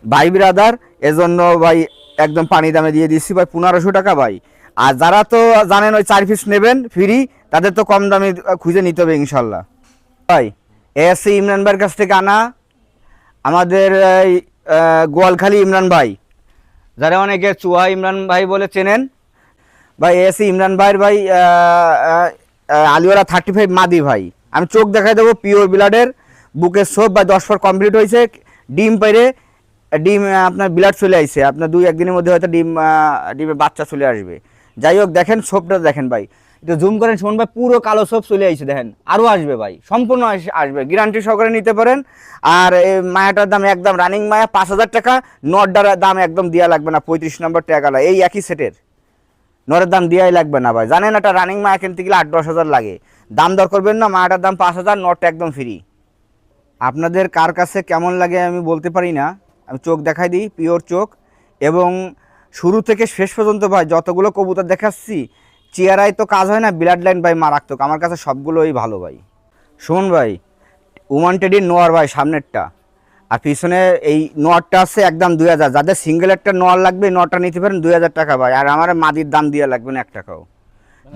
ভাই বিরাদার, এজন্য ভাই একদম পানি দামে দিয়ে দিচ্ছি ভাই, 1500 টাকা ভাই। আর যারা তো জানেন ওই 4 পিস নেবেন ফ্রি, তাদের তো কম দামে খুঁজে নিতে হবে ইনশাল্লাহ ভাই। এসি ইমরান ভাইয়ের কাছ থেকে আনা, আমাদের এই গোয়ালখালী ইমরান ভাই, যারা অনেকে চুয়া ইমরান ভাই বলে চেনেন ভাই, এসি ইমরান ভাইয়ের ভাই আলিওরা 35 মাদি ভাই। আমি চোখ দেখাই দেবো, পিওর ব্লাডের, বুকের সোপ ভাই 10 পর কমপ্লিট হয়েছে, ডিম পাইরে, ডিম আপনার ব্লাড চলে আসছে, আপনার 2-1 দিনের মধ্যে হয়তো ডিমের বাচ্চা চলে আসবে। যাই হোক, দেখেন সোপটা দেখেন ভাই, একটু জুম করেন, শোন ভাই, পুরো কালো সোপ চলে আসছে, দেখেন আরও আসবে ভাই, সম্পূর্ণ আসবে, গ্যারান্টি সহকারে নিতে পারেন। আর এই মায়াটার দাম একদম রানিং মায়া 5000 টাকা, নটটার দাম একদম দেওয়া লাগবে না, 35 নম্বর টাকা, এই একই সেটের নরের দাম দেওয়াই লাগবে না ভাই। জানেন একটা রানিং মায়া কিনতে গেলে 8-10 হাজার লাগে, দাম দর করবেন না, মায়াটার দাম 5000, নটটা একদম ফ্রি। আপনাদের কার কাছে কেমন লাগে আমি বলতে পারি না, আমি চোখ দেখাই দিই, পিওর চোখ, এবং শুরু থেকে শেষ পর্যন্ত ভাই যতগুলো কবুতর দেখাচ্ছি, চেয়ারায় তো কাজ হয় না, ব্লাড লাইন ভাই মারাত্মক, আমার কাছে সবগুলোই ভালো ভাই। শুন ভাই, ওমান টেডির নোয়ার ভাই সামনেরটা, আর পিছনে এই নোয়ারটা আছে একদম 2000, যাদের সিঙ্গেল একটা নোয়ার লাগবে নোয়ারটা নিতে পারেন 2000 টাকা ভাই, আর আমার মাদির দাম দিয়ে লাগবে না 1 টাকাও।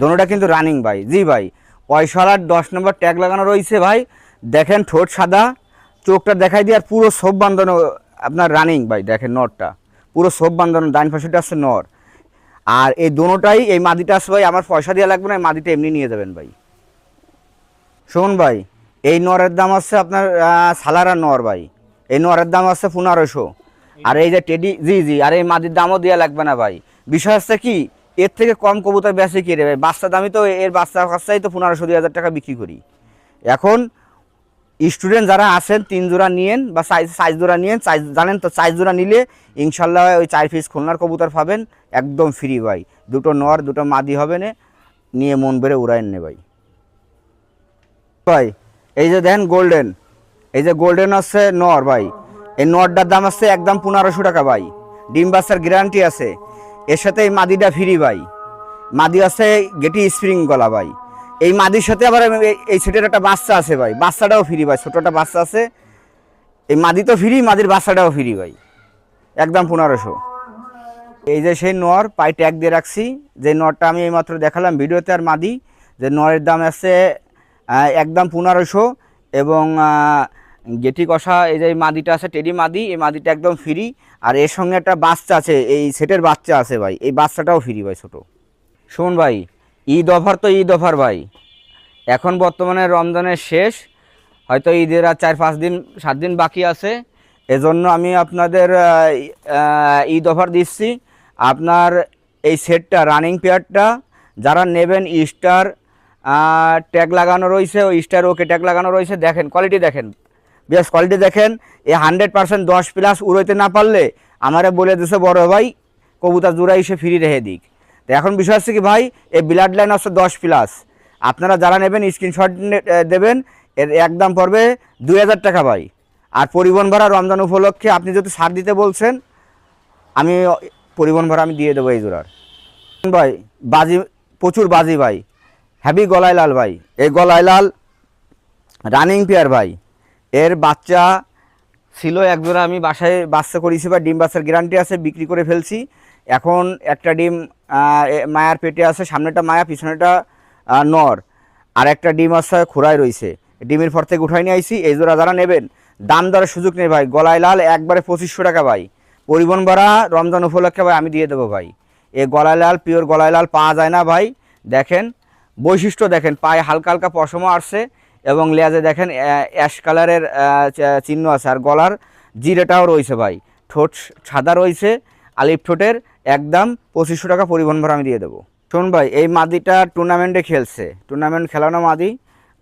দোনোটা কিন্তু রানিং ভাই, জি ভাই, পয়সালার 10 নম্বর ট্যাগ লাগানো রয়েছে ভাই। দেখেন ঠোঁট সাদা, চোখটা দেখাই দিয়ে, আর পুরো সোপ বাঁধানো আপনার রানিং ভাই। দেখেন নরটা পুরো সোপ বাঁধানো, ডাইন পাশেটা আছে নর, আর এই দোনোটাই, এই মাদিটা আছে ভাই, আমার পয়সা দেওয়া লাগবে না, এই মাদিটা এমনি নিয়ে যাবেন ভাই। শোন ভাই, এই নরের দাম আছে আপনার সালারা নর ভাই, এই নরের দাম আছে 1500, আর এই যে টেডি, জি জি, আর এই মাদির দামও দেওয়া লাগবে না ভাই। বিষয় হচ্ছে কি, এর থেকে কম কবুতর বেশি কি রে ভাই, বাচ্চা দামি তো, এর বাচ্চা কাছাই তো 1500-2000 টাকা বিক্রি করি। এখন স্টুডেন্ট যারা আছেন 3 জোড়া নিয়েন, বা সাইজ জোড়া নিয়েন, জানেন তো 4 জোড়া নিলে ইনশাল্লাহ ওই 4 পিস খুলনার কবুতর পাবেন একদম ফ্রি ভাই। 2টো নর 2টো মাদি হবে না, নিয়ে মন বেড়ে উড়াইন নে ভাই। ভাই এই যে দেখেন গোল্ডেন, এই যে গোল্ডেন আছে নর ভাই, এই নরটার দাম আছে একদম 1500 টাকা ভাই, ডিম বাচ্চার গ্যারান্টি আছে, এর সাথে এই মাদিটা ফ্রি ভাই। মাদি আছে গেটি স্প্রিং গলা ভাই, এই মাদির সাথে আবার এই সেটের একটা বাচ্চা আছে ভাই, বাচ্চাটাও ফ্রি ভাই, ছোট একটা বাচ্চা আছে, এই মাদি তো ফ্রি, মাদির বাচ্চাটাও ফ্রি ভাই, একদম 1500। এই যে সেই নর পায়ে ট্যাগ দিয়ে রাখছি, যে নরটা আমি এইমাত্র দেখালাম ভিডিওতে, আর মাদি যে নরের দাম আছে একদম 1500, এবং গেটি কষা এই যে মাদিটা আছে টেডি মাদি, এই মাদিটা একদম ফ্রি। আর এর সঙ্গে একটা বাচ্চা আছে, এই সেটের বাচ্চা আছে ভাই, এই বাচ্চাটাও ফ্রি ভাই ছোটো। শুনুন ভাই, ঈদ অফার তো ঈদ অফার ভাই, এখন বর্তমানে রমজানের শেষ, হয়তো ঈদের আর 4-5 দিন 7 দিন বাকি আছে, এজন্য আমি আপনাদের ঈদ অফার দিচ্ছি। আপনার এই সেটটা রানিং পেয়ারটা যারা নেবেন, স্টার ট্যাগ লাগানো রয়েছে, ওই স্টার ওকে ট্যাগ লাগানো রয়েছে, দেখেন কোয়ালিটি দেখেন, বেশ কোয়ালিটি দেখেন। এই 100% 10+ উড়াইতে না পারলে আমারে বলে দিছে বড় ভাই কবুতর জোড়া এসে ফ্রি রেখে দিক। তো এখন বিষয় হচ্ছে কি ভাই, এই ব্লাড লাইন হচ্ছে 10+, আপনারা যারা নেবেন স্ক্রিনশট দেবেন, এর একদম পড়বে 2000 টাকা ভাই। আর পরিবহন ভাড়া রমজান উপলক্ষে আপনি যদি ছাড় দিতে বলছেন, আমি পরিবহন ভাড়া আমি দিয়ে দেবো এই জোড়ার। ভাই বাজি প্রচুর বাজি ভাই, হ্যাভি গলায় লাল ভাই, এই গলায় লাল রানিং পেয়ার ভাই, এর বাচ্চা ছিল এক জোড়া, আমি বাসায় বাচ্চা করেছি বা ডিম বাচ্চার গ্যারান্টি আছে, বিক্রি করে ফেলছি। এখন একটা ডিম মায়ার পেটে আছে, সামনেটা মায়া পিছনেটা নর, আর একটা ডিম আছে খোড়ায় রয়েছে, ডিমের পর থেকে উঠাই নিয়ে আইছি। এই জোড়া যারা নেবেন দাম দরের সুযোগ নেই ভাই, গলায় লাল একবারে 2500 টাকা ভাই, পরিবহন ভাড়া রমজান উপলক্ষে ভাই আমি দিয়ে দেবো ভাই। এই গলায় লাল পিওর গলায় লাল পাওয়া যায় না ভাই, দেখেন বৈশিষ্ট্য দেখেন, পায়ে হালকা হালকা পশমও আসছে, এবং লেজে দেখেন অ্যাশ কালারের চিহ্ন আছে, আর গলার জিরেটাও রয়েছে ভাই, ঠোঁট সাদা রয়েছে, আলিফ ঠোঁটের, একদম 2500 টাকা পরিবহন ভাড়া আমি দিয়ে দেবো। শোন ভাই, এই মাদিটা টুর্নামেন্টে খেলছে, টুর্নামেন্ট খেলানো মাদি,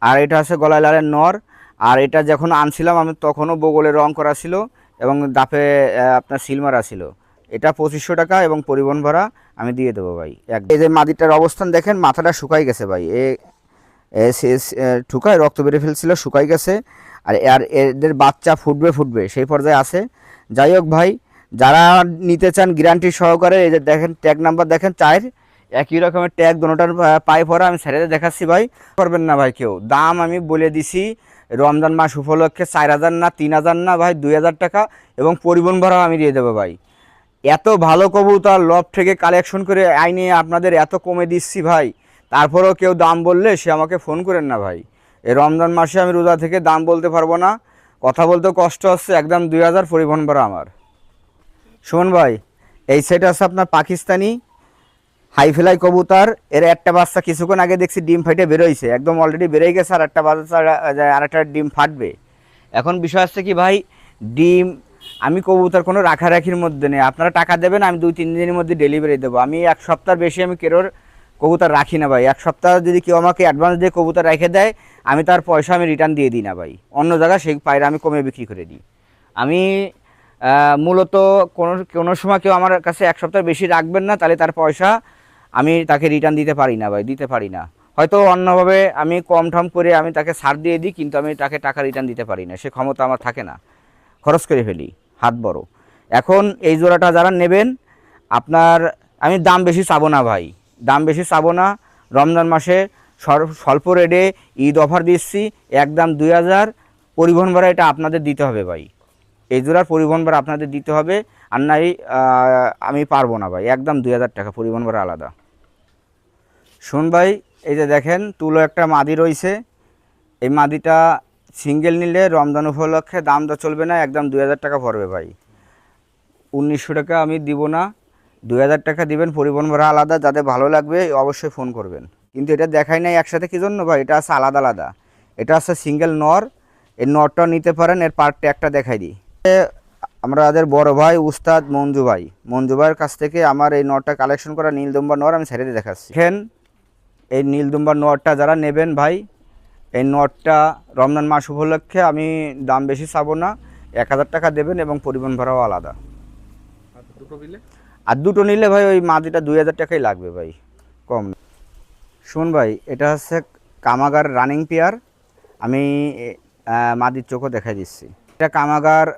আর এটা আছে গলায় লালের নর। আর এটা যখন আনছিলাম আমি তখনও বগলে রং করা ছিল এবং দাপে আপনার সিল মারা ছিল। এটা 2500 টাকা এবং পরিবহন ভাড়া আমি দিয়ে দেবো ভাই। এই যে মাদিটার অবস্থান দেখেন, মাথাটা শুকাই গেছে ভাই, ঠুকায় রক্ত বেড়ে ফেলছিল, শুকাই গেছে, আর এদের বাচ্চা ফুটবে সেই পর্যায়ে আছে। যাই হোক ভাই, যারা নিতে চান গ্যারান্টি সহকারে, এই যে দেখেন ট্যাগ নাম্বার দেখেন 4, একই রকমের ট্যাগ দোনোটার পায়ে পরা, আমি ছেড়ে দেখাচ্ছি ভাই, করবেন না ভাই কেউ। দাম আমি বলে দিছি রমজান মাস উপলক্ষে 4000 না 3000 না ভাই, 2000 টাকা, এবং পরিবহন ভাড়াও আমি দিয়ে দেবো ভাই। এত ভালো কবুতর লব থেকে কালেকশন করে আইনে আপনাদের এত কমে দিচ্ছি ভাই, তারপরেও কেউ দাম বললে সে আমাকে ফোন করেন না ভাই। এই রমজান মাসে আমি রোজা থেকে দাম বলতে পারবো না, কথা বলতে কষ্ট হচ্ছে, একদম 2000 পরিবহন ভাড়া আমার। শোন ভাই, এই সেট আছে আপনার পাকিস্তানি হাইফ্লাই কবুতর, এর একটা বাচ্চা কিছুক্ষণ আগে দেখছি ডিম ফাইটে বেরোইছে, একদম অলরেডি বেরোই গেছে, আর একটা বাচ্চা আর একটা ডিম ফাটবে। এখন বিষয় হচ্ছে কি ভাই, ডিম আমি কবুতর কোনো রাখারাখির মধ্যে নেই, আপনারা টাকা দেবেন, আমি 2-3 দিনের মধ্যে ডেলিভারি দেবো। আমি 1 সপ্তাহ বেশি আমি কেরোর কবুতর রাখি না ভাই। 1 সপ্তাহ যদি কেউ আমাকে অ্যাডভান্স দিয়ে কবুতর রেখে দেয়, আমি তার পয়সা আমি রিটার্ন দিয়ে দিই না ভাই, অন্য জায়গায় সেই পায়রা আমি কমে বিক্রি করে দিই। আমি মূলত কোনো সময় কেউ আমার কাছে 1 সপ্তাহ বেশি রাখবেন না, তাহলে তার পয়সা আমি তাকে রিটার্ন দিতে পারি না ভাই, দিতে পারি না। হয়তো অন্যভাবে আমি কম ঠম করে আমি তাকে ছাড় দিয়ে দিই, কিন্তু আমি তাকে টাকা রিটার্ন দিতে পারি না, সে ক্ষমতা আমার থাকে না, খরচ করে ফেলি, হাত বড়। এখন এই জোড়াটা যারা নেবেন, আপনার আমি দাম বেশি চাবো না ভাই, দাম বেশি চাবো না। রমজান মাসে স্বল্প রেটে ঈদ অফার দিচ্ছি, একদম 2000, পরিবহন ভাড়া এটা আপনাদের দিতে হবে ভাই, এই জোড়ার পরিবহন ভাড়া আপনাদের দিতে হবে, আর নাই আমি পারবো না ভাই, একদম 2000 টাকা পরিবহন ভাড়া আলাদা। শুন ভাই, এই যে দেখেন তুলো একটা মাদি রয়েছে, এই মাদিটা সিঙ্গেল নিলে রমজান উপলক্ষে দাম তো চলবে না, একদম 2000 টাকা পড়বে ভাই, 1900 টাকা আমি দিব না, 2000 টাকা দিবেন, পরিবহন ভাড়া আলাদা। যাদের ভালো লাগবে অবশ্যই ফোন করবেন, কিন্তু এটা দেখাই নাই একসাথে, কী জন্য ভাই, এটা আছে আলাদা আলাদা, এটা আছে সিঙ্গেল নর, এই নরটা নিতে পারেন, এর পার্টটা একটা দেখাই দিই। আমাদের বড় ভাই উস্তাদ মঞ্জু ভাইয়ের কাছ থেকে আমার এই নরটা কালেকশন করা নীলদুম্বা নর আমি ছেড়ে দিয়ে দেখাচ্ছি। দেখেন এই নীলদুম্বা নরটা যারা নেবেন ভাই, এই নরটা রমজান মাস উপলক্ষে আমি দাম বেশি চাবো না, 1000 টাকা দেবেন এবং পরিবহন ভাড়াও আলাদা। আর দুটো নিলে ভাই ওই মাদিটা 2000 টাকাই লাগবে ভাই, কম। শুন ভাই, এটা হচ্ছে কামাগার রানিং পেয়ার, আমি মাদির চোখও দেখাই দিচ্ছি, এটা কামাগার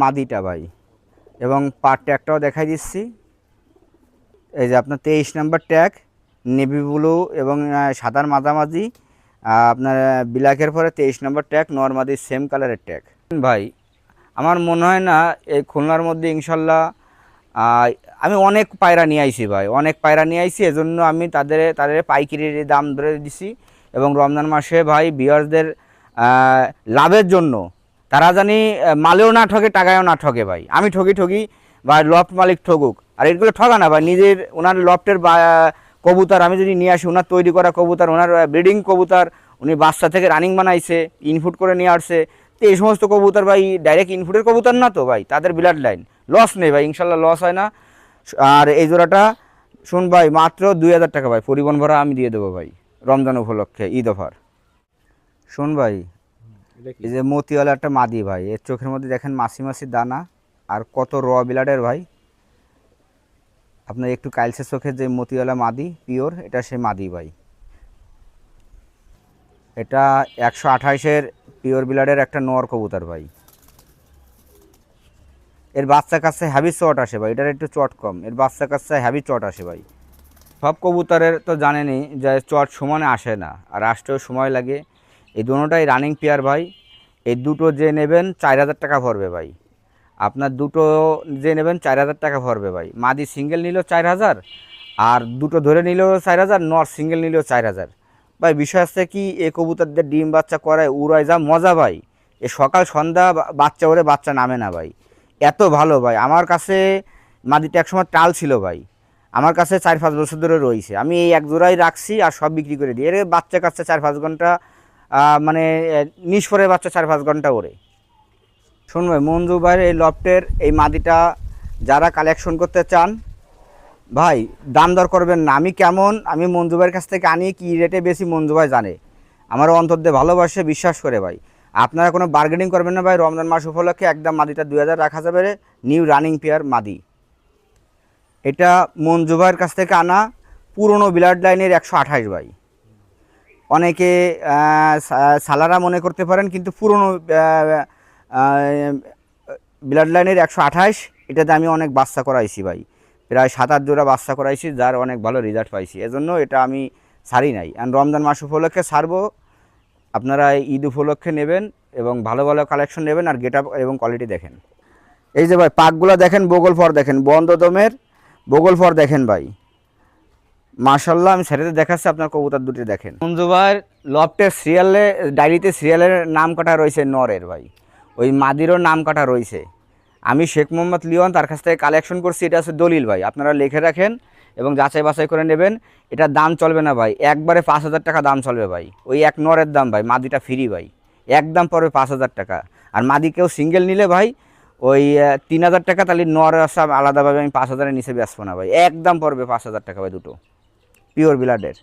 মাদিটা ভাই, এবং পার ট্যাগটাও দেখাই দিচ্ছি। এই যে আপনার 23 নম্বর ট্যাগ, নেভি ব্লু এবং সাদার মাঝামাঝি, আপনার ব্ল্যাকের পরে 23 নম্বর ট্যাগ, নর্মাদি সেম কালারের ট্যাগ। ভাই আমার মনে হয় না এই খুলনার মধ্যে ইনশাল্লাহ আহ, আমি অনেক পায়রা নিয়ে আইছি ভাই, অনেক পায়রা নিয়ে আইছি, এজন্য আমি তাদের পাইকারি দাম ধরে দিছি। এবং রমজান মাসে ভাই ভিউয়ারদের লাভের জন্য তারা জানি মালেও না ঠকে, টাকায়ও না ঠকে ভাই। আমি ঠকি বা লফট মালিক ঠকুক, আর এগুলো ঠকা না ভাই, নিজের ওনার লফটের কবুতর আমি যদি নিয়ে আসি, ওনার তৈরি করা কবুতর, ওনার ব্রিডিং কবুতর, উনি বাচ্চা থেকে রানিং বানাইছে, ইনপুট করে নিয়ে আসছে। তো এই সমস্ত কবুতর ভাই ডাইরেক্ট ইনপুটের কবুতর না তো ভাই, তাদের ব্লাড লাইন, লস নেই ভাই, ইনশাল্লাহ লস হয় না। আর এই জোড়াটা শুন ভাই মাত্র 2000 টাকা ভাই, পরিবহন ভাড়া আমি দিয়ে দেবো ভাই, রমজান উপলক্ষে, ঈদ অফার। শোন ভাই, এই যে মতিওয়ালা একটা মাদি ভাই, এর চোখের মধ্যে দেখেন মাছি মাছি দানা, আর কত র বিলাডের ভাই। আপনার একটু কাইলসে চোখের যে মতিওয়ালা মাদি পিওর, এটা সে মাদি ভাই। এটা 128-এর পিওর বিলাডের একটা নর কবুতর ভাই। এর বাচ্চা কাছে হ্যাভি চট আসে ভাই, এটার একটু চট কম, এর বাচ্চা কাছে হ্যাভি চট আসে ভাই। সব কবুতরের তো জানেনই যে চট সমানে আসে না, আর আসতেও সময় লাগে। এই দুটোটাই রানিং পেয়ার ভাই। এই দুটো যে নেবেন 4000 টাকা পড়বে ভাই। আপনার দুটো যে নেবেন 4000 টাকা পড়বে ভাই। মাদি সিঙ্গেল নিলেও 4000, আর দুটো ধরে নিলেও 4000, নর সিঙ্গেল নিলেও 4000 ভাই। বিষয় আছে কি, এ কবুতরদের ডিম বাচ্চা করায় উড়ায় যা মজা ভাই, এ সকাল সন্ধ্যা বাচ্চা ওরে বাচ্চা নামে না ভাই, এত ভালো ভাই। আমার কাছে মাদিটা একসময় টাল ছিল ভাই, আমার কাছে 4-5 বছর ধরে রয়েছে। আমি এই এক জোড়াই রাখছি আর সব বিক্রি করে দিই। এর বাচ্চা কাচ্চা 4-5 ঘন্টা মানে নিষ্ফরের বাচ্চা 4-5 ঘন্টা ওরে। শুন ভাই, মঞ্জু ভাইয়ের এই লফটের এই মাদিটা যারা কালেকশন করতে চান ভাই, দাম দর করবেন না। আমি কেমন, আমি মঞ্জু ভাইয়ের কাছ থেকে আনি, কি রেটে বেশি মঞ্জু ভাই জানে, আমার অন্তর দিয়ে ভালোবাসে, বিশ্বাস করে ভাই। আপনারা কোনো বার্গেনিং করবেন না ভাই। রমজান মাস উপলক্ষে একদম মাদিটা 2000 রাখা যাবে রে, নিউ রানিং পেয়ার মাদি। এটা মঞ্জু ভাইয়ের কাছ থেকে আনা, পুরনো ব্লাড লাইনের 128 ভাই। অনেকে সালারা মনে করতে পারেন, কিন্তু পুরনো ব্লাড লাইনের 128। এটাতে আমি অনেক বাচ্চা করাইছি ভাই, প্রায় 7-8 জোড়া বাচ্চা করাইছি, যার অনেক ভালো রেজাল্ট পাইছি। এজন্য এটা আমি ছাড়ি নাই, আর রমজান মাস উপলক্ষে ছাড়বো। আপনারা ঈদ উপলক্ষে নেবেন এবং ভালো ভালো কালেকশন নেবেন, আর গেট আপ এবং কোয়ালিটি দেখেন। এই যে ভাই পাকগুলো দেখেন, বগল ফর দেখেন, বন্ধ দমের বগল ফর দেখেন ভাই, মাশাল্লাহ। আমি ছেড়েতে দেখাচ্ছি, আপনার কবুতর দুটি দেখেন। মঞ্জু ভাইয়ের লফটের সিরিয়ালে, ডায়েরিতে সিরিয়ালের নাম কাটা রয়েছে নরের ভাই, ওই মাদিরও নাম কাটা রয়েছে। আমি শেখ মোহাম্মদ লিওন, তার কাছ থেকে কালেকশন করছি। এটা হচ্ছে দলিল ভাই, আপনারা লিখে রাখেন এবং যাচাই বাছাই করে নেবেন। এটার দাম চলবে না ভাই, একবারে 5000 টাকা দাম চলবে ভাই। ওই এক নরের দাম ভাই, মাদিটা ফ্রি ভাই, একদম পড়বে 5000 টাকা। আর মাদি কেউ সিঙ্গেল নিলে ভাই ওই 3000 টাকা, তাহলে নর সব আলাদাভাবে আমি 5000-এর নিচে বেচবো না ভাই, একদম পড়বে 5000 টাকা ভাই দুটো পিওর ব্লাডের।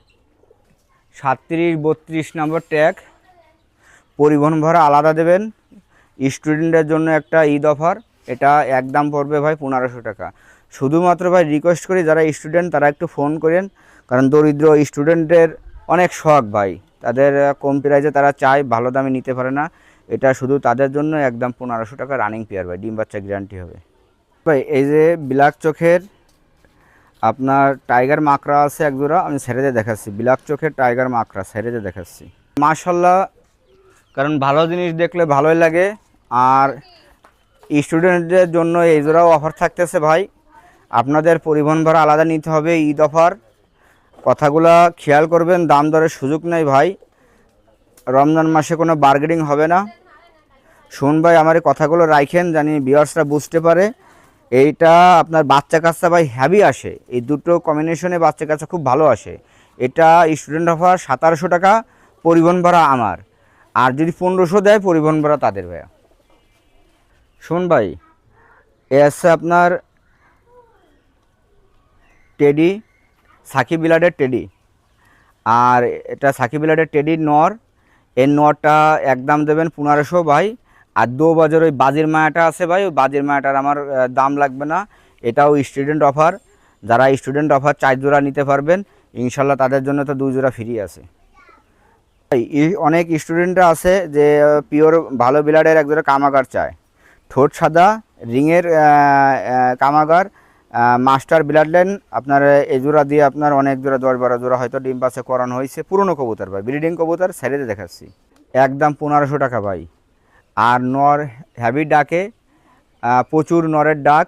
37-32 নম্বর ট্যাগ, পরিবহন ভাড়া আলাদা দেবেন। স্টুডেন্টের জন্য একটা ঈদ অফার, এটা একদম পড়বে ভাই 1500 টাকা। শুধুমাত্র ভাই রিকোয়েস্ট করি, যারা স্টুডেন্ট তারা একটু ফোন করেন, কারণ দরিদ্র স্টুডেন্টের অনেক শখ ভাই, তাদের কম প্রাইসে তারা চায়, ভালো দামে নিতে পারে না। এটা শুধু তাদের জন্য একদম 1500 টাকা রানিং পেয়ার ভাই, ডিম বাচ্চা গ্যারান্টি হবে ভাই। এই যে ব্ল্যাক চোখের আপনার টাইগার মাকড়া আছে এক জোড়া, আমি ছেড়ে দিয়ে দেখাচ্ছি। ব্ল্যাক চোখের টাইগার মাকড়া ছেড়ে দিয়ে দেখাচ্ছি, মাশাল্লাহ। কারণ ভালো জিনিস দেখলে ভালোই লাগে। আর স্টুডেন্টদের জন্য এই জোড়াও অফার থাকতেছে ভাই, আপনাদের পরিবহন ভাড়া আলাদা নিতে হবে, ঈদ অফার। কথাগুলা খেয়াল করবেন, দাম দরের সুযোগ নেই ভাই, রমজান মাসে কোনো বার্গেনিং হবে না। শুন ভাই, আমার এই কথাগুলো রাখেন, জানি ভিউয়ার্সরা বুঝতে পারে। এইটা আপনার বাচ্চা কাচ্চা ভাই হ্যাভি আসে, এই দুটো কম্বিনেশনে বাচ্চা কাচ্চা খুব ভালো আসে। এটা স্টুডেন্ট অফার 1700 টাকা, পরিবহন ভাড়া আমার। আর যদি 1500 দেয়, পরিবহন ভাড়া তাদের ভাইয়া। শুন ভাই, এ আছে আপনার টেডি, সাকিব বিলাডের টেডি। আর এটা সাকিব বিলাডের টেডি নর। এর নরটা একদম দেবেন 1500 ভাই। আর দো বাজার ওই বাজির মায়াটা আছে ভাই, ওই বাজির মায়াটার আমার দাম লাগবে না। এটাও স্টুডেন্ট অফার, যারা স্টুডেন্ট অফার 4 জোড়া নিতে পারবেন ইনশাল্লাহ, তাদের জন্য তো 2 জোড়া ফ্রি আছে। অনেক স্টুডেন্টরা আছে যে পিওর ভালো বিলাডের এক জোড়া কামাগার চায়, ঠোঁট সাদা রিংয়ের কামাগার, মাস্টার ব্লাড লাইন। আপনার এই জোড়া দিয়ে আপনার অনেক জোড়া 10-12 জোড়া হয়তো ডিম বাচ্চা করানো হয়েছে। পুরনো কবুতর ভাই, ব্রিডিং কবুতর, ছেড়ে দেখাচ্ছি একদম 1500 টাকা ভাই। আর নর হ্যাভি ডাকে, প্রচুর নরের ডাক,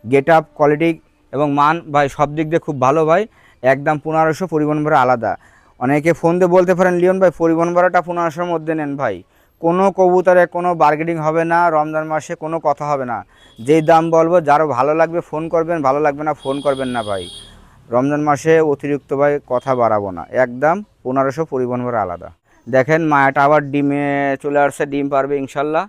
গেট আপ কোয়ালিটি এবং মান ভাই সব দিক দিয়ে খুব ভালো ভাই। একদম 1500, পরিবহন ভাড়া আলাদা। অনেকে ফোন দিয়ে বলতে পারেন লিওন ভাই পরিবহন ভাড়াটা 1500-র মধ্যে নেন ভাই, কোনো কবুতরে কোনো বার্গেনিং হবে না, রমজান মাসে কোনো কথা হবে না। যেই দাম বলবো যারও ভালো লাগবে ফোন করবেন, ভালো লাগবে না ফোন করবেন না ভাই। রমজান মাসে অতিরিক্ত ভাই কথা বাড়াবো না, একদম 1500, পরিবহন ভাড়া আলাদা। দেখেন মায়াটা আবার ডিমে চলে আসছে, ডিম পারবে ইনশাল্লাহ।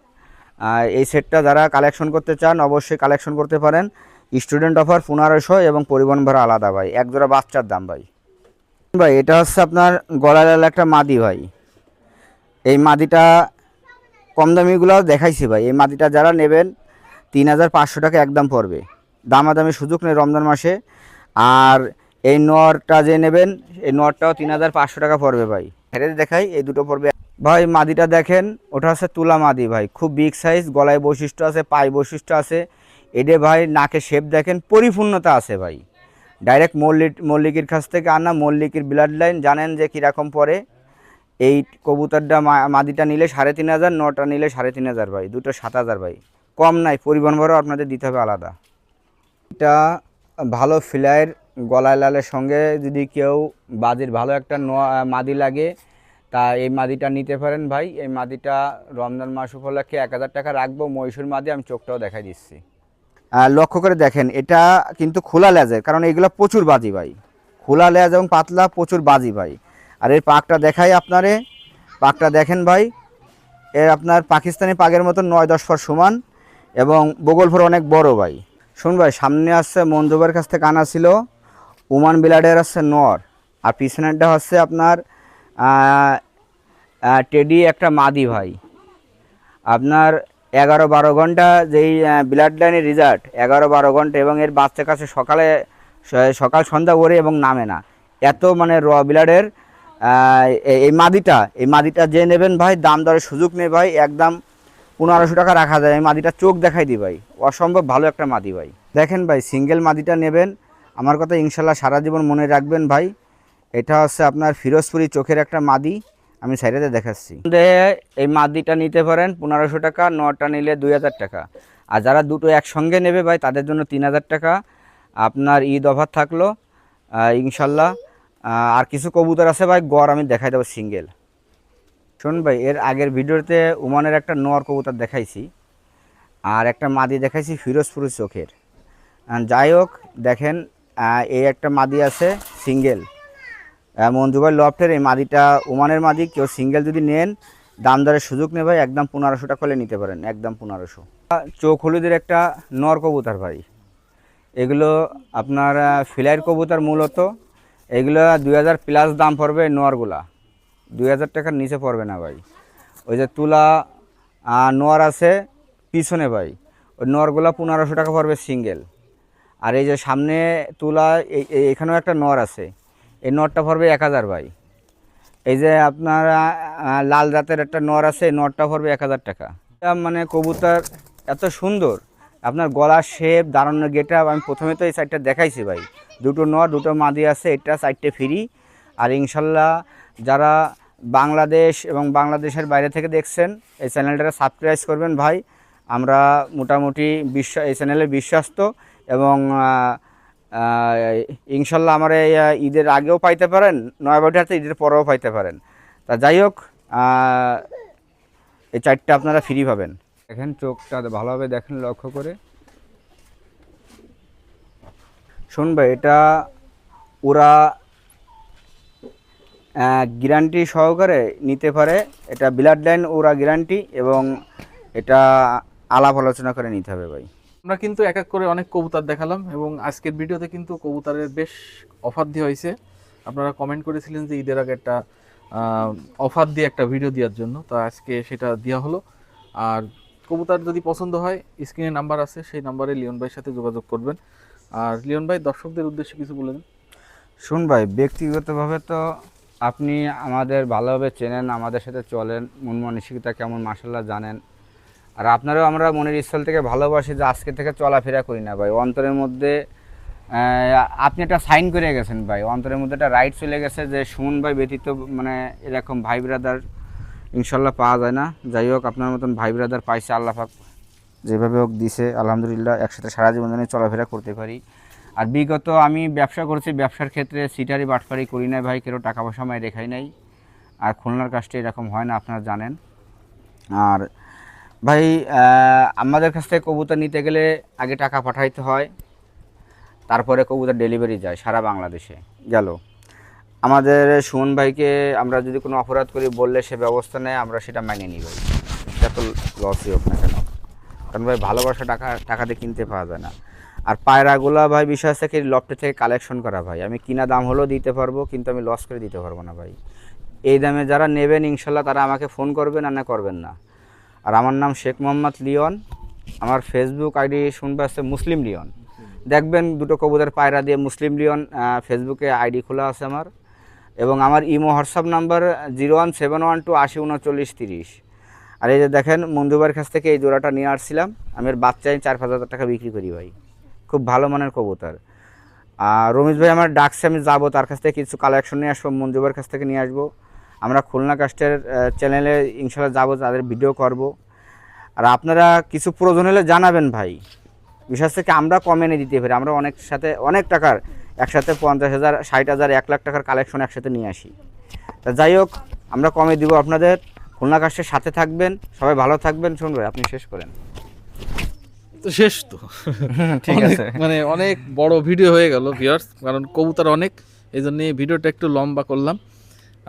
এই সেটটা যারা কালেকশন করতে চান অবশ্যই কালেকশন করতে পারেন। স্টুডেন্ট অফার 1500 এবং পরিবহন ভাড়া আলাদা ভাই। এক জোড়া বাচ্চার দাম ভাই। ভাই এটা হচ্ছে আপনার গলালাল একটা মাদি ভাই। এই মাদিটা কম দামিগুলো দেখাইছি ভাই। এই মাদিটা যারা নেবেন 3500 টাকা একদম পড়বে, দামাদামি সুযোগ নেই রমজান মাসে। আর এই নরটা যে নেবেন এই নরটাও 3500 টাকা পড়বে ভাই। হেরে দেখাই এই দুটো পড়বে ভাই। মাদিটা দেখেন ওটা হচ্ছে তুলা মাদি ভাই, খুব বিগ সাইজ, গলায় বৈশিষ্ট্য আছে, পায়ে বৈশিষ্ট্য আছে। এডে ভাই নাকে শেপ দেখেন, পরিপূর্ণতা আছে ভাই। ডাইরেক্ট মল্লিকের কাছ থেকে আনা, মল্লিকের ব্লাড লাইন জানেন যে কীরকম পরে। এই কবুতরটা মাদিটা নিলে 3500, নটা নিলে 3500 ভাই, দুটো 7000 ভাই, কম নাই। পরিবহন ভাড়াও আপনাদের দিতে হবে আলাদা। এটা ভালো ফ্লাইয়ের গলায় লালের সঙ্গে যদি কেউ বাজির ভালো একটা মাদি লাগে তা এই মাদিটা নিতে পারেন ভাই। এই মাদিটা রমজান মাস উপলক্ষে 1000 টাকা রাখবো। মহীশূর মাদি, আমি চোখটাও দেখাই দিচ্ছি। লক্ষ্য করে দেখেন এটা কিন্তু খোলা লেজের, কারণ এগুলো প্রচুর বাজি ভাই, খোলা লেজ এবং পাতলা প্রচুর বাজি ভাই। আর এর পাকটা দেখাই আপনারে, পাকটা দেখেন ভাই। এর আপনার পাকিস্তানি পাগের মতো 9-10 ফুট সমান এবং বগল ফোর অনেক বড় ভাই। শুন ভাই, সামনে আসছে মঞ্জুবের কাছ থেকে আনা ছিল ওমান বিলাডের আসছে নর, আর পিছনেরটা হচ্ছে আপনার টেডি একটা মাদি ভাই। আপনার 11-12 ঘন্টা যেই ব্লাড লাইনের রেজাল্ট, 11-12 ঘন্টা, এবং এর বাচ্চা কাছে সকাল সন্ধ্যা ওরে এবং নামে না, এত মানে র ব্লাডের এই মাদিটা যে নেবেন ভাই দাম দরের সুযোগ নেই ভাই, একদম 1500 টাকা রাখা যায়। এই মাদিটা চোখ দেখাই দিই ভাই, অসম্ভব ভালো একটা মাদি ভাই। দেখেন ভাই সিঙ্গেল মাদিটা নেবেন, আমার কথা ইনশাল্লাহ সারা জীবন মনে রাখবেন ভাই। এটা হচ্ছে আপনার ফিরোজপুরি চোখের একটা মাদি, আমি সাইডে দেখাচ্ছি। এই মাদিটা নিতে পারেন 1500 টাকা, নটা নিলে 2000 টাকা। আর যারা দুটো একসঙ্গে নেবে ভাই তাদের জন্য 3000 টাকা আপনার ঈদ অফার থাকলো ইনশাল্লাহ। আর কিছু কবুতর আছে ভাই গড় আমি দেখাই দেবো সিঙ্গেল। শোন ভাই, এর আগের ভিডিওতে ওমানের একটা নর কবুতর দেখাইছি আর একটা মাদি দেখাইছি ফিরোজপুরি চোখের। যাই হোক দেখেন এই একটা মাদি আছে সিঙ্গেল মঞ্জুভাই লফটের। এই মাদিটা ওমানের মাদি, কেউ সিঙ্গেল যদি নেন দাম দরের সুযোগ নেই ভাই, একদম 1500 টাকা হলে নিতে পারেন, একদম 1500। চোখ হলুদের একটা নর কবুতর ভাই, এগুলো আপনার ফিলাইয়ের কবুতর মূলত। এগুলো 2000 প্লাস দাম পড়বে, নরগুলা 2000 টাকার নিচে পড়বে না ভাই। ওই যে তুলা নর আছে পিছনে ভাই, ওই নরগুলা 1500 টাকা পড়বে সিঙ্গেল। আর এই যে সামনে তুলা এখানেও একটা নর আছে, এই নরটা পড়বে 1000 ভাই। এই যে আপনার লাল জাতের একটা নর আছে, এই নরটা পড়বে 1000 টাকা। মানে কবুতর এত সুন্দর, আপনার গলার শেপ, দাঁড়ানো গেটা, আমি প্রথমে তো এই সাইডটা দেখাইছি ভাই। দুটো নর দুটো মাদি আছে, এটা সাইডটা ফ্রি। আর ইনশাল্লাহ যারা বাংলাদেশ এবং বাংলাদেশের বাইরে থেকে দেখছেন এই চ্যানেলটা সাবস্ক্রাইব করবেন ভাই। আমরা মোটামুটি এই চ্যানেলের বিশ্বস্ত এবং ইনশাল্লাহ আমার এই ঈদের আগেও পাইতে পারেন, নয়াবাড়িতে ঈদের পরেও পাইতে পারেন। তা যাই হোক এই চারটা আপনারা ফ্রি পাবেন। দেখেন চোখটা ভালোভাবে দেখেন লক্ষ্য করে। শুন ভাই, এটা ওরা গ্যারান্টি সহকারে নিতে পারে, এটা ব্লাড লাইন ওরা গ্যারান্টি, এবং এটা আলাপ আলোচনা করে নিতে হবে ভাই। আমরা কিন্তু এক এক করে অনেক কবুতর দেখালাম এবং আজকের ভিডিওতে কিন্তু কবুতরের বেশ অফার দেওয়া হয়েছে। আপনারা কমেন্ট করেছিলেন যে ঈদের আগে একটা অফার দিয়ে একটা ভিডিও দেওয়ার জন্য, তো আজকে সেটা দেওয়া হলো। আর কবুতর যদি পছন্দ হয় স্ক্রিনে নাম্বার আছে, সেই নাম্বারে লিওন ভাইয়ের সাথে যোগাযোগ করবেন। আর লিওন ভাই দর্শকদের উদ্দেশ্যে কিছু বলে দেন। শুন ভাই, ব্যক্তিগতভাবে তো আপনি আমাদের ভালোভাবে চেনেন, আমাদের সাথে চলেন, মন মানসিকতা কেমন মাশাআল্লাহ জানেন। আর আপনারাও আমরা মনের স্থল থেকে ভালোবাসি, যে আজকে থেকে চলাফেরা করি না ভাই, অন্তরের মধ্যে আপনি একটা সাইন করে গেছেন ভাই, অন্তরের মধ্যে একটা রাইট চলে গেছে যে সুমন ভাই ব্যতীত মানে এরকম ভাই ব্রাদার ইনশাল্লাহ পাওয়া যায় না। যাই হোক আপনার মতন ভাই ব্রাদার পাইছে আল্লাহ পাক, যেভাবে হোক দিছে আলহামদুলিল্লাহ, একসাথে সারা জীবন যেন চলাফেরা করতে পারি। আর বিগত আমি ব্যবসা করেছি, ব্যবসার ক্ষেত্রে সিটারি বাটপারি করি নাই ভাই, কেউ টাকা পয়সা মায় রেখাই নাই। আর খুলনার কাজটা এরকম হয় না, আপনারা জানেন। আর ভাই আমাদের কাছ থেকে কবুতর নিতে গেলে আগে টাকা পাঠাইতে হয়, তারপরে কবুতর ডেলিভারি যায় সারা বাংলাদেশে। গেল আমাদের সুমন ভাইকে আমরা যদি কোনো অপরাধ করি বললে সে ব্যবস্থা নেয়, আমরা সেটা মেনে নিই ভাই, যত লসই হোক না কেন। কারণ ভাই ভালোবাসা টাকাতে কিনতে পাওয়া যায় না। আর পায়রাগুলা ভাই বিষয় আছে কি, লফটে থেকে কালেকশন করা ভাই, আমি কিনা দাম হলেও দিতে পারবো, কিন্তু আমি লস করে দিতে পারবো না ভাই। এই দামে যারা নেবেন ইনশাল্লাহ তারা আমাকে ফোন করবেন, আর না করবেন না। আর আমার নাম শেখ মোহাম্মদ লিওন, আমার ফেসবুক আইডি শুনবে আছে মুসলিম লিওন, দেখবেন দুটো কবুতর পায়রা দিয়ে মুসলিম লিওন ফেসবুকে আইডি খোলা আছে আমার। এবং আমার ইমো হোয়াটসঅ্যাপ নাম্বার 01712 80 39 30। আর এই যে দেখেন মঞ্জুবার কাছ থেকে এই জোড়াটা নিয়ে আসছিলাম, আমি এর বাচ্চায় 4-5 হাজার টাকা বিক্রি করি ভাই, খুব ভালো মানের কবুতর। আর রমেশ ভাই আমার ডাকছে, আমি যাবো তার কাছ থেকে কিছু কালেকশন নিয়ে আসবো, মঞ্জুবার কাছ থেকে নিয়ে আসবো। আমরা খুলনা কাস্টের চ্যানেলে ইনশাল্লাহ যাবো, তাদের ভিডিও করব। আর আপনারা কিছু প্রয়োজন হলে জানাবেন ভাই, বিশেষ থেকে আমরা কমে এনে দিতে পারি। আমরা অনেক টাকার একসাথে 50,000, 60,000, 1 লাখ টাকার কালেকশন একসাথে নিয়ে আসি। তা যাই হোক, আমরা কমে দিব আপনাদের। খুলনা কাস্টের সাথে থাকবেন, সবাই ভালো থাকবেন। শুনুন ভাই, আপনি শেষ করেন। তো শেষ তো ঠিক অনেক- আছে। মানে অনেক বড় ভিডিও হয়ে গেল ভিউয়ার্স, কারণ কবুতর অনেক, এই জন্য এই ভিডিওটা একটু লম্বা করলাম।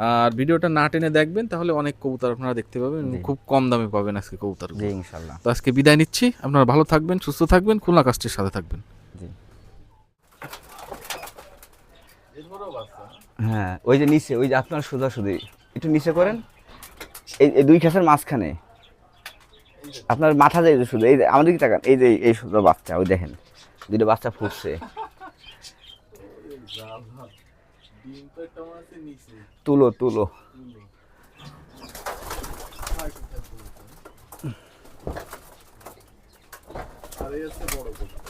আর ভিডিওটা না টেনে দেখবেন তাহলে অনেক কবুতর আপনারা দেখতে পাবেন, জি। খুব কম দামে পাবেন আজকে কবুতর। জি ইনশাল্লাহ। তো আজকে বিদায় নিচ্ছি, আপনারা ভালো থাকবেন, সুস্থ থাকবেন, খুলনা কাস্টের সাথে থাকবেন। জি হ্যাঁ, ওই যে নিচে, ওই যে আপনার সোজাসুজি একটু নিচে করেন, এই দুই খাসের মাঝখানে আপনার মাথা যায় শুধু, এই যে আমাদের কি তাকান, এই যে এই সোজা বাচ্চা, ওই দেখেন দুটো বাচ্চা ফুটছে। তুলো তুলো। আর এই হচ্ছে বড় কবুতর।